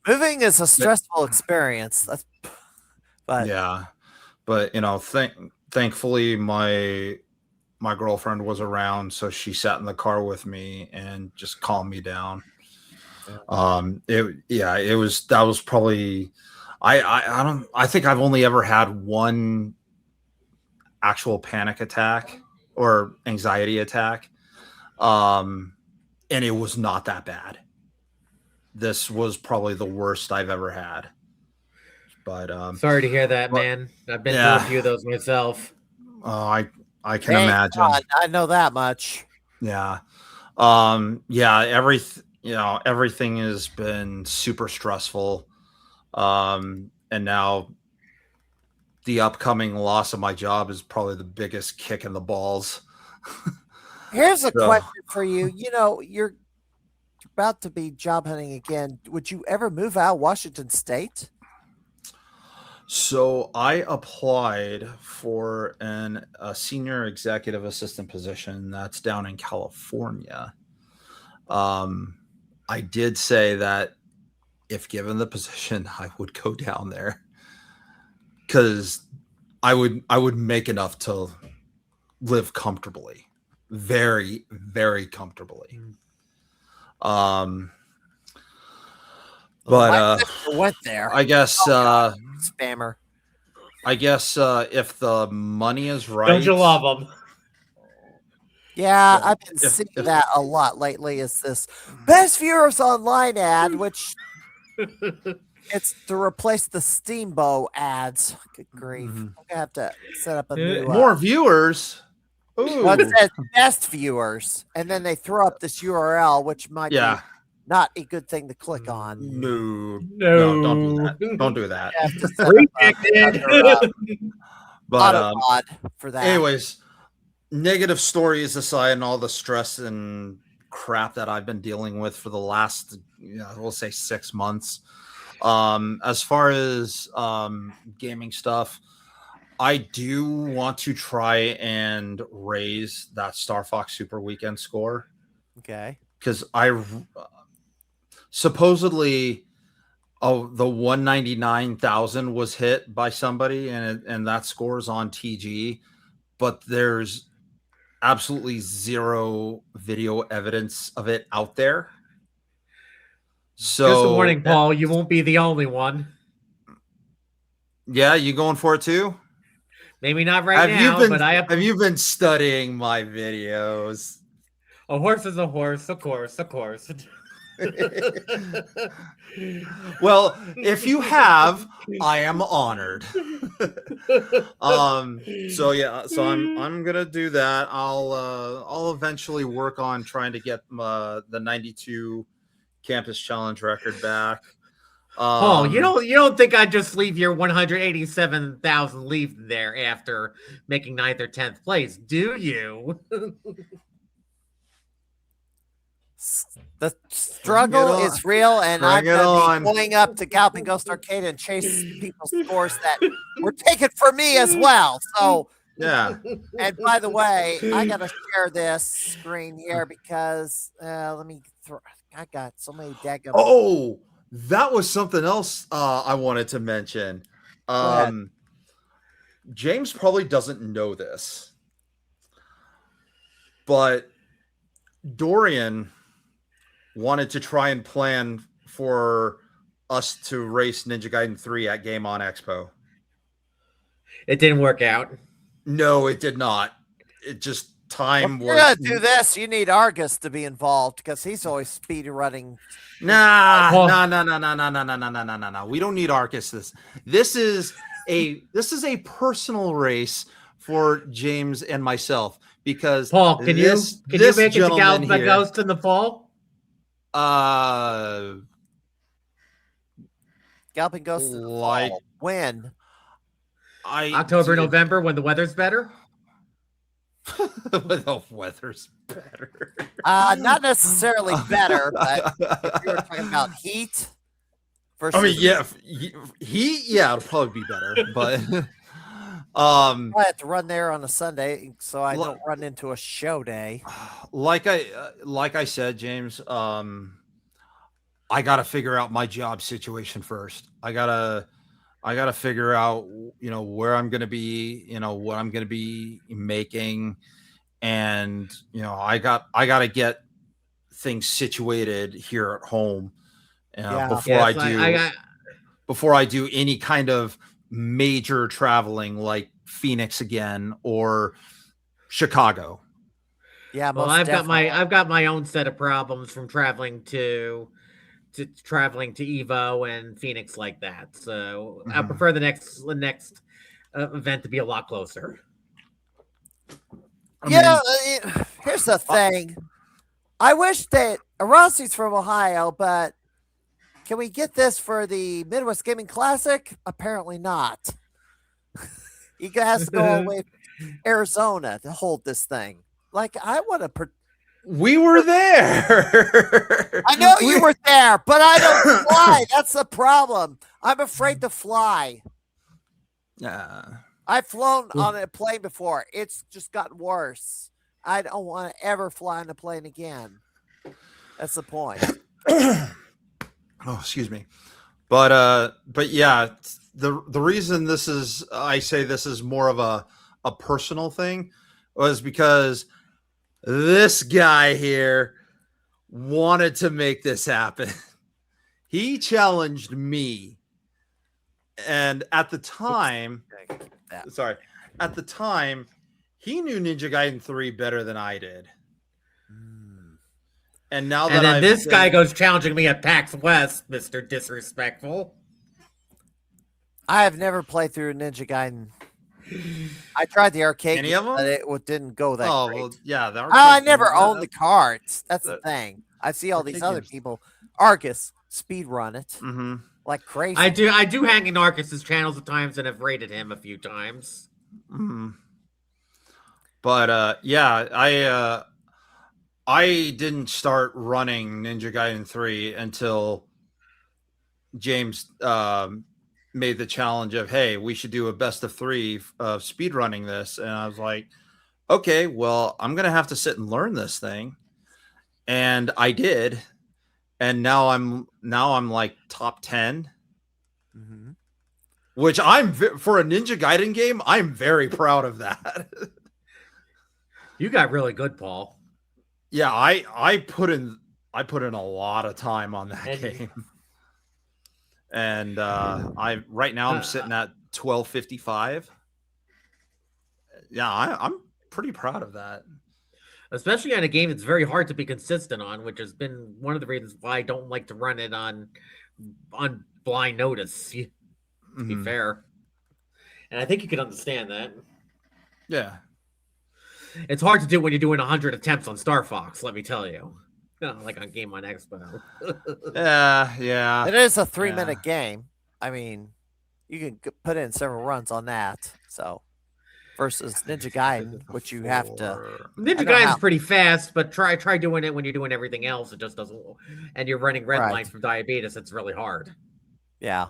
moving is a stressful experience. Thankfully my girlfriend was around, so she sat in the car with me and just calmed me down. That was probably I think I've only ever had one actual panic attack or anxiety attack. And it was not that bad. This was probably the worst I've ever had. But sorry to hear that, man. I've been through a few of those myself. I can imagine. God, I know that much. Yeah. Everything has been super stressful. And now the upcoming loss of my job is probably the biggest kick in the balls. Here's a question for you. You're about to be job hunting again. Would you ever move out of Washington State? So I applied for a senior executive assistant position that's down in California. I did say that if given the position, I would go down there because I would make enough to live comfortably, very, very comfortably. But went there. I guess spammer. I guess if the money is right, don't you love them? Yeah, I've been seeing that a lot lately. Is this best viewers online ad, which it's to replace the Steamboat ads. Good grief! I'm gonna have to set up a new more viewers. What says best viewers, and then they throw up this URL, which might be not a good thing to click on. No, don't do that. Don't do that. But for that. Anyways, negative stories aside, and all the stress and crap that I've been dealing with for the last, we'll say 6 months. As far as gaming stuff, I do want to try and raise that Star Fox Super Weekend score. Okay. Because supposedly, the 199,000 was hit by somebody, and that score's on TG. but there's absolutely zero video evidence of it out there. So just a warning, Paul, you won't be the only one. Yeah, you going for it too? Maybe not right now, but have you been studying my videos? A horse is a horse, of course, of course. Well, if you have, I am honored. So yeah, so I'm gonna do that. I'll eventually work on trying to get the 92 campus challenge record back. Paul, you don't think I'd just leave your 187,000 leave there after making 9th or 10th place, do you? The struggle is real, and I'm going to be going up to Galloping Ghost Arcade and chase people's scores that were taken for me as well. So yeah. And by the way, I got to share this screen here because let me throw. I got so many daggum. Oh, that was something else I wanted to mention. James probably doesn't know this, but Dorian wanted to try and plan for us to race Ninja Gaiden 3 at Game On Expo. It didn't work out. No, it did not. It just time was. You're gonna do this. You need Argus to be involved because he's always speed running. No. We don't need Arcus. This is a personal race for James and myself because Paul, can you make it to Galloping Ghost in the fall? Galloping Ghost in the fall. When? October, November, when the weather's better. When the weather's better. Not necessarily better, but if you were talking about heat versus. I mean, yeah, heat. Yeah, it'll probably be better, but I have to run there on a Sunday, so I don't run into a show day. Like I said, James. I gotta figure out my job situation first. I gotta figure out, where I'm gonna be, what I'm gonna be making, and I gotta get things situated here at home before I do any kind of major traveling like Phoenix again or Chicago. Yeah, well, I've got my own set of problems from traveling to Evo and Phoenix like that. So I prefer the next event to be a lot closer. Here's the thing. I wish that Rossi's from Ohio, but can we get this for the Midwest Gaming Classic? Apparently not. He has to go all the way to Arizona to hold this thing. Like, I want to. We were there. I know you were there, but I don't fly. That's the problem. I'm afraid to fly. I've flown on a plane before. It's just gotten worse. I don't want to ever fly on a plane again. That's the point. Oh, excuse me. But yeah, the reason I say this is more of a personal thing was because this guy here wanted to make this happen. He challenged me. And at the time, he knew Ninja Gaiden 3 better than I did. And now this guy goes challenging me at PAX West, Mr. Disrespectful. I have never played through Ninja Gaiden. I tried the arcade, Any of them? but it didn't go that great. Well, yeah. I never owned the cards. That's the thing. I see all these other people, Argus, speed run it like crazy. I do hang in Argus's channels at times and have rated him a few times. But I didn't start running Ninja Gaiden 3 until James made the challenge of, hey, we should do a best of 3 of speed running this. And I was like, okay, well, I'm going to have to sit and learn this thing. And I did. And now I'm like top 10, which for a Ninja Gaiden game, I'm very proud of that. You got really good, Paul. Yeah, I put in a lot of time on that game. And right now I'm sitting at 1255. Yeah, I'm pretty proud of that. Especially on a game that's very hard to be consistent on, which has been one of the reasons why I don't like to run it on blind notice. To be fair, and I think you can understand that. Yeah, it's hard to do when you're doing 100 attempts on Star Fox. Let me tell you, like on Game On Expo. yeah. It is a 3-minute game. I mean, you can put in several runs on that. So versus Ninja Gaiden, which you have to. Ninja Gaiden's pretty fast, but try doing it when you're doing everything else. It just doesn't. And you're running red line from diabetes. It's really hard. Yeah.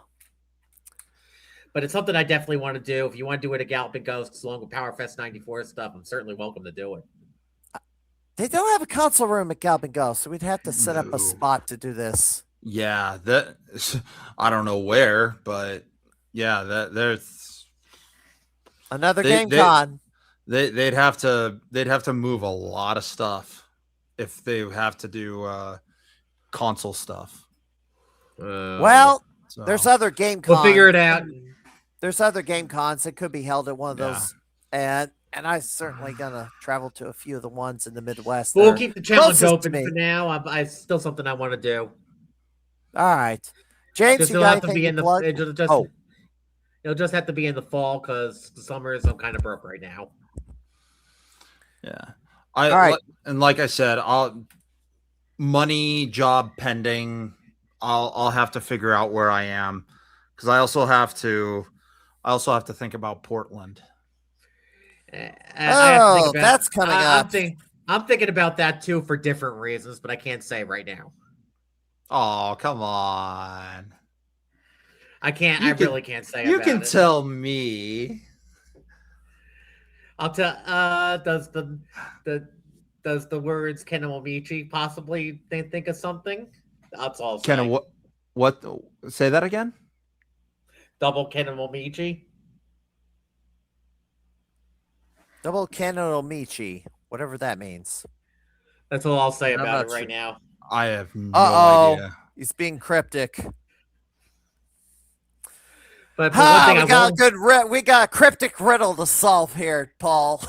But it's something I definitely want to do. If you want to do it at Galloping Ghosts along with PowerFest 94 stuff, I'm certainly welcome to do it. They don't have a console room at Galloping Ghosts, so we'd have to set up a spot to do this. Yeah, I don't know where, but yeah, there's another game con. They'd have to move a lot of stuff if they have to do console stuff. Well, there's other game cons. We'll figure it out. There's other game cons that could be held at one of those, and I'm certainly gonna travel to a few of the ones in the Midwest. We'll keep the challenge open for now. I still something I want to do. All right, James, you got anything to plug? It'll just have to be in the fall because the summers I'm kind of broke right now. Yeah, all right. And like I said, money, job pending. I'll have to figure out where I am because I also have to think about Portland. That's coming up. I'm thinking about that too for different reasons, but I can't say right now. Oh, come on. I can't. I really can't say. You can tell me. I'll tell. Does the words Kenamomichi possibly think of something? That's all. What? Say that again. Double Kenamomichi. Double Kenamomichi, whatever that means. That's all I'll say about it right now. I have no idea. He's being cryptic. But one thing we got a cryptic riddle to solve here, Paul.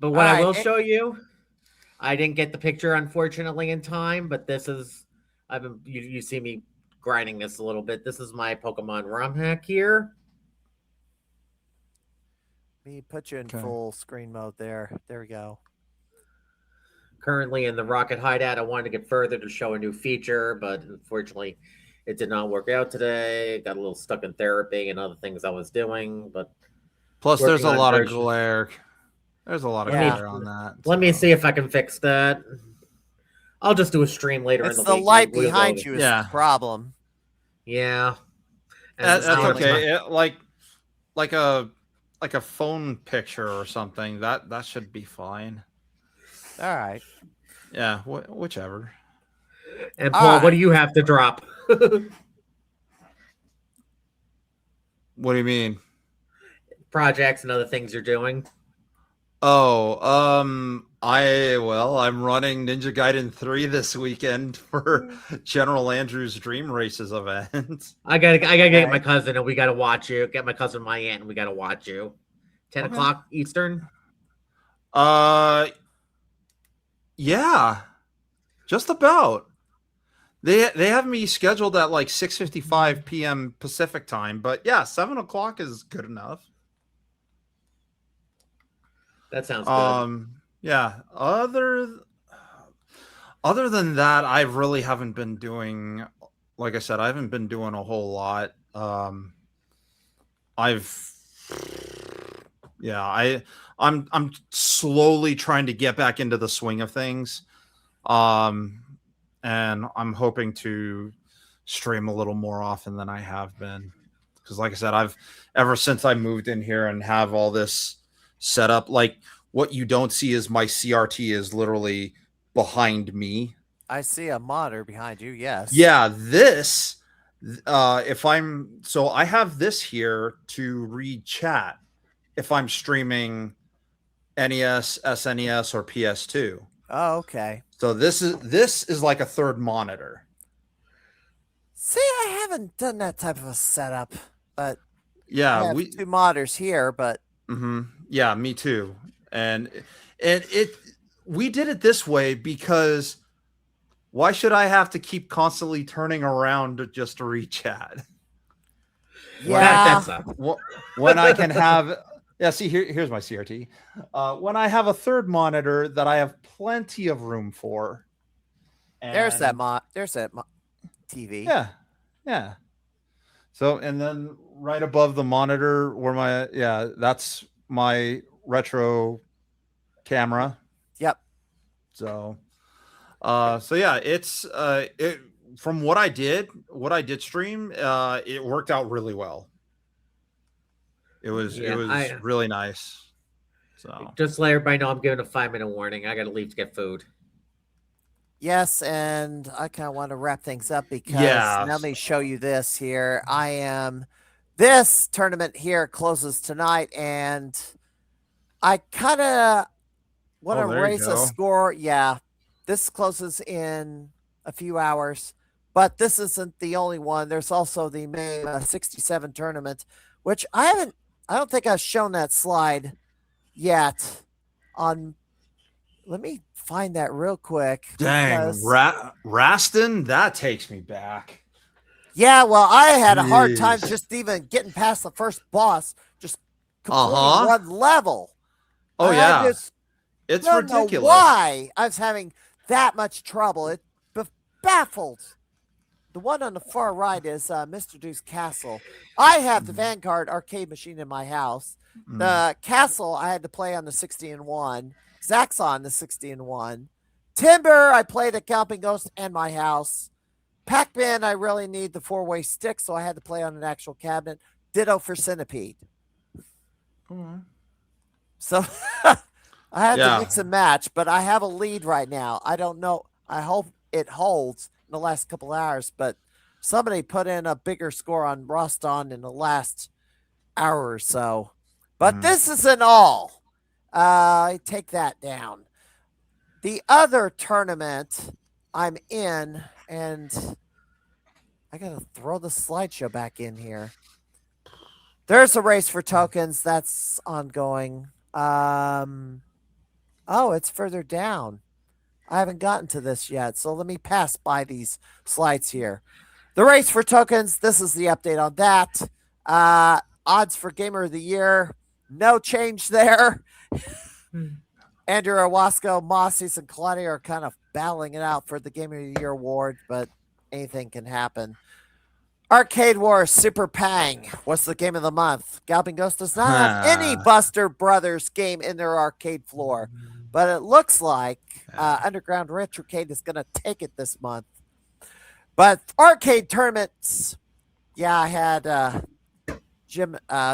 But what I will show you, I didn't get the picture unfortunately in time, but this is you see me grinding this a little bit. This is my Pokemon ROM hack here. Let me put you in full screen mode there. There we go. Currently in the Rocket Hideout, I wanted to get further to show a new feature, but unfortunately it did not work out today. Got a little stuck in therapy and other things I was doing, but plus there's a lot of glare. There's a lot of glare on that. Let me see if I can fix that. I'll just do a stream later in the week. It's the light behind you is the problem. Yeah. That's okay. Like a phone picture or something. That should be fine. All right. Yeah, whichever. And Paul, what do you have to drop? What do you mean? Projects and other things you're doing. Oh, I'm running Ninja Gaiden 3 this weekend for General Andrew's Dream Races event. I gotta get my cousin and we gotta watch you. Get my cousin, my aunt, and we gotta watch you. 10 o'clock Eastern. Yeah, just about. They have me scheduled at like 6:55 p.m. Pacific time, but yeah, 7 o'clock is good enough. That sounds good. Yeah. Other than that, I really haven't been doing. Like I said, I haven't been doing a whole lot. I'm slowly trying to get back into the swing of things. And I'm hoping to stream a little more often than I have been. Because like I said, ever since I moved in here and have all this set up, like what you don't see is my CRT is literally behind me. I see a monitor behind you, yes. Yeah, this I have this here to read chat. if I'm streaming NES, SNES, or PS2. Oh, okay. So this is like a third monitor. See, I haven't done that type of a setup, but Yeah, I have two monitors here, but yeah, me too. And we did it this way because why should I have to keep constantly turning around just to read chat? Yeah. When I can have see here's my CRT. When I have a third monitor that I have plenty of room for. There's that TV. Yeah. So, and then right above the monitor where that's my retro camera. Yep. So yeah, it's from what I did stream, it worked out really well. It was really nice. So just let everybody know I'm giving a 5-minute warning. I got to leave to get food. Yes, and I kind of want to wrap things up because let me show you this here. This tournament here closes tonight, and I kind of want to raise a score. Yeah, this closes in a few hours, but this isn't the only one. There's also the May 67 tournament, which I don't think I've shown that slide yet on. Let me find that real quick. Dang, Raston, that takes me back. Yeah, well, I had a hard time just even getting past the first boss, just completing one level. Oh, yeah. It's ridiculous. Know why I was having that much trouble. It baffled. The one on the far right is Mr. Deuce Castle. I have the Vanguard arcade machine in my house. The Castle I had to play on the 60-1. Zach's on the 60-1. Timber, I played at Galloping Ghost and my house. Pac-Man, I really need the 4-way stick, so I had to play on an actual cabinet. Ditto for Centipede. So I had to mix and match, but I have a lead right now. I don't know. I hope it holds in the last couple hours, but somebody put in a bigger score on Roston in the last hour or so. But this isn't all. I take that down. The other tournament I'm in, and I got to throw the slideshow back in here. There's a race for tokens that's ongoing. Oh, it's further down. I haven't gotten to this yet, so let me pass by these slides here. The race for tokens, this is the update on that. Odds for Gamer of the Year, no change there. Andrew Owasco, Mossies, and Claudia are kind of battling it out for the Gamer of the Year award, but anything can happen. Arcade Wars Super Pang was the game of the month. Galloping Ghost does not have any Buster Brothers game in their arcade floor, but it looks like Underground Retrocade is going to take it this month. But arcade tournaments, I had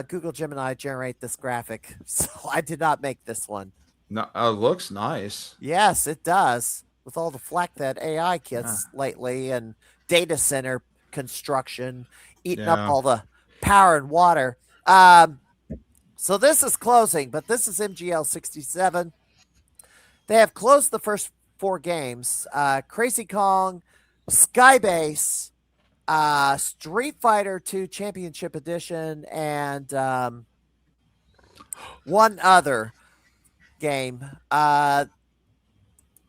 Google Gemini generate this graphic, so I did not make this one. No, it looks nice. Yes, it does. With all the flack that AI gets lately and data center construction eating up all the power and water. So this is closing, but this is MGL 67. They have closed the first 4 games. Crazy Kong, Skybase, Street Fighter 2 Championship Edition, and one other game,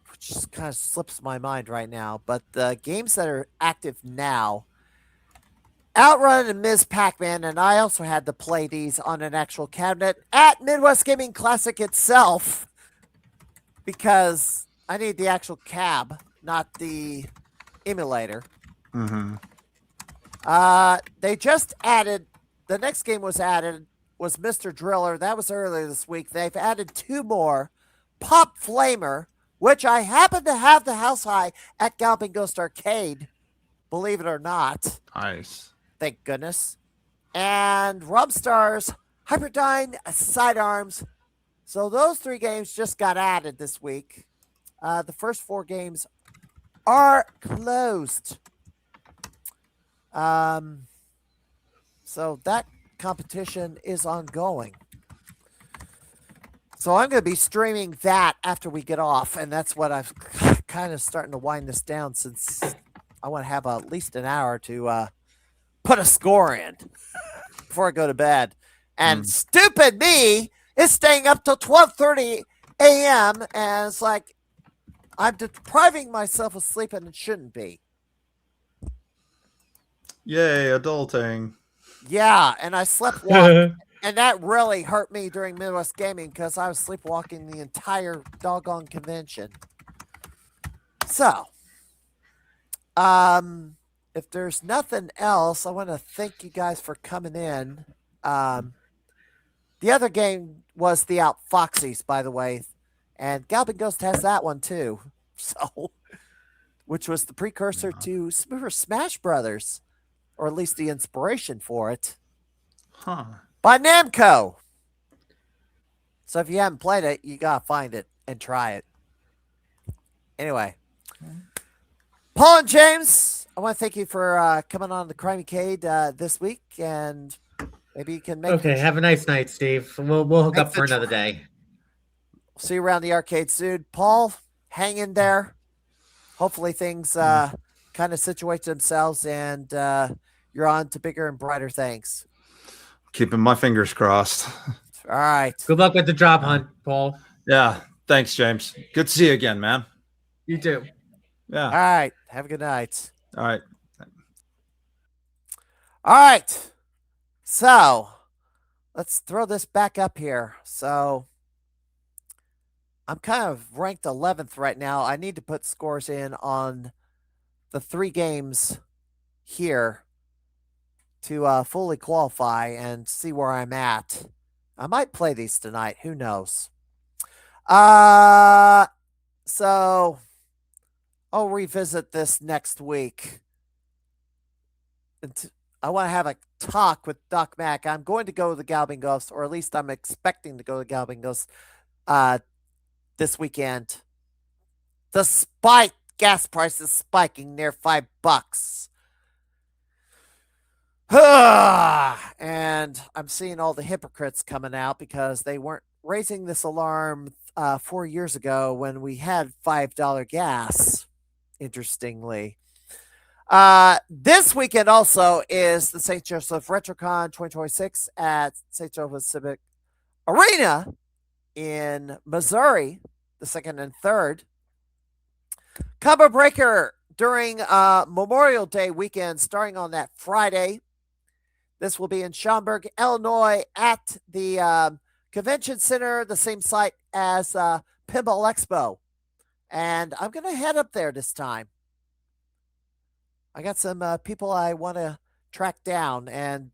which just kind of slips my mind right now. But the games that are active now, Outrun and Ms. Pac-Man, and I also had to play these on an actual cabinet at Midwest Gaming Classic itself because I need the actual cab, not the emulator. They just added, the next game was added was Mr. Driller. That was earlier this week. They've added 2 more. Pop Flamer, which I happen to have the house high at Galloping Ghost Arcade, believe it or not. Nice. Thank goodness. And Rumstar's Hyperdyne Sidearms. So those 3 games just got added this week. The first 4 games are closed. So that competition is ongoing. So I'm going to be streaming that after we get off, and that's what I've kind of starting to wind this down since I want to have at least an hour to put a score in before I go to bed. And stupid me is staying up till 12:30 a.m. and it's like I'm depriving myself of sleep and it shouldn't be. Yay, adulting. Yeah, and I sleptwalked, and that really hurt me during Midwest Gaming because I was sleepwalking the entire doggone convention. So, if there's nothing else, I want to thank you guys for coming in. The other game was the Out Foxies, by the way, and Galvin Ghost has that one too. So, which was the precursor to Super Smash Brothers, or at least the inspiration for it. Huh. By Namco. So if you haven't played it, you gotta find it and try it. Anyway, Paul and James, I want to thank you for coming on the Crimeycade this week, and maybe you can make. Okay, have a nice night, Steve. We'll hook up for another day. See you around the arcade soon. Paul, hang in there. Hopefully things kind of situate themselves, and you're on to bigger and brighter things. Keeping my fingers crossed. All right. Good luck with the job hunt, Paul. Yeah. Thanks, James. Good to see you again, man. You too. Yeah. All right. Have a good night. All right. All right. So let's throw this back up here. So I'm kind of ranked 11th right now. I need to put scores in on the 3 games here to fully qualify and see where I'm at. I might play these tonight. Who knows? So I'll revisit this next week. I want to have a talk with Doc Mack. I'm going to go to the Galvin Ghost, or at least I'm expecting to go to the Galvin Ghost this weekend. Despite gas prices spiking near $5. And I'm seeing all the hypocrites coming out because they weren't raising this alarm 4 years ago when we had $5 gas, interestingly. This weekend also is the St. Joseph RetroCon 2026 at St. Joseph Civic Arena in Missouri, the 2nd and 3rd. Combo Breaker during Memorial Day weekend, starting on that Friday. This will be in Schaumburg, Illinois, at the Convention Center, the same site as Pinball Expo. And I'm going to head up there this time. I got some people I want to track down, and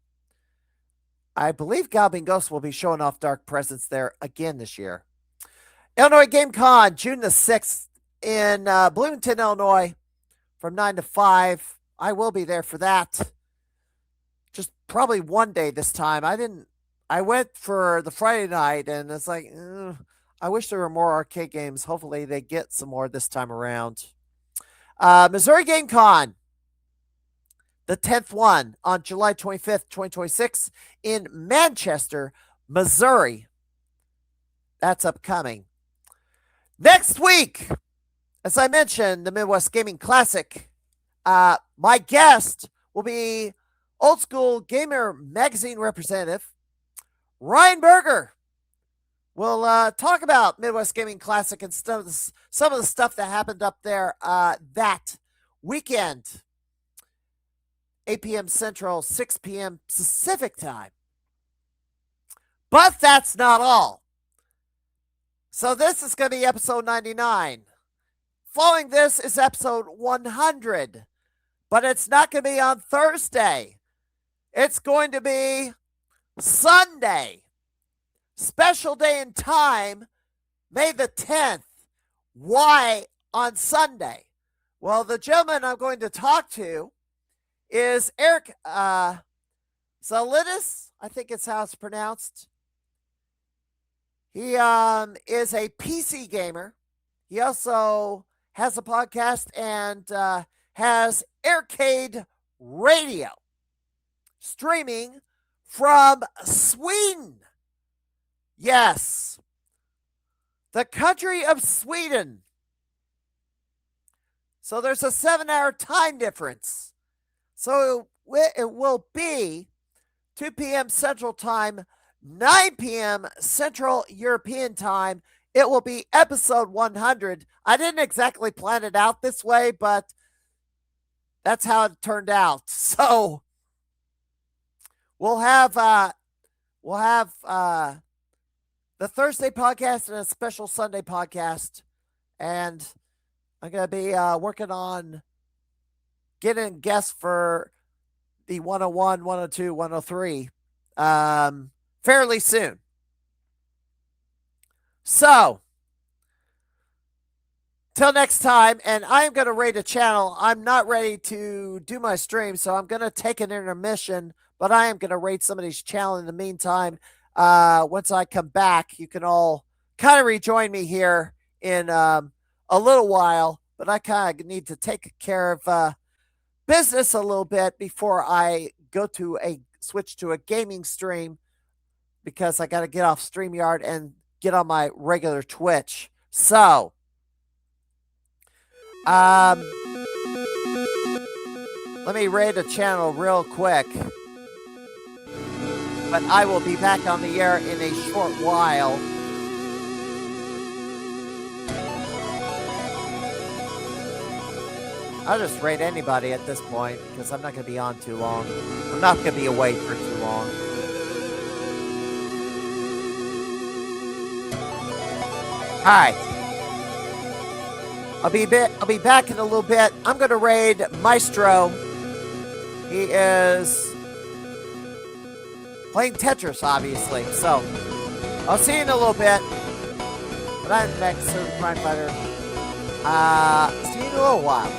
I believe Galvin Ghost will be showing off Dark Presence there again this year. Illinois Game Con, June the 6th in Bloomington, Illinois, from 9 to 5. I will be there for that. Just probably one day this time. I went for the Friday night, and it's like, I wish there were more arcade games. Hopefully they get some more this time around. Missouri Game Con, the 10th one on July 25th, 2026 in Manchester, Missouri. That's upcoming. Next week, as I mentioned, the Midwest Gaming Classic. My guest will be Old School Gamer Magazine representative Ryan Berger. We'll talk about Midwest Gaming Classic and some of the stuff that happened up there that weekend. 8 p.m. Central, 6 p.m. Pacific time. But that's not all. So this is going to be episode 99. Following this is episode 100. But it's not going to be on Thursday. It's going to be Sunday. Special day and time, May the 10th. Why on Sunday? Well, the gentleman I'm going to talk to is Eric Zalidis. I think it's how it's pronounced. He is a PC gamer. He also has a podcast and has Arcade Radio, streaming from Sweden. Yes, the country of Sweden. So there's a 7-hour time difference. So it will be 2 p.m. Central Time, 9 p.m. Central European Time. It will be episode 100. I didn't exactly plan it out this way, but that's how it turned out. So we'll have the Thursday podcast and a special Sunday podcast, and I'm going to be working on getting guests for the 101, 102, 103 fairly soon. So, till next time, and I'm going to rate a channel. I'm not ready to do my stream, so I'm going to take an intermission, but I am going to rate somebody's channel in the meantime. Once I come back, you can all kind of rejoin me here in a little while, but I kind of need to take care of business a little bit before I go to switch to a gaming stream, because I got to get off StreamYard and get on my regular Twitch. So, let me rate a channel real quick. But I will be back on the air in a short while. I'll just rate anybody at this point, because I'm not going to be on too long. I'm not going to be away for too long. All right. I'll be back in a little bit. I'm going to raid Maestro. He is playing Tetris, obviously. So I'll see you in a little bit. But I'm next to Crime Fighter. See you in a little while.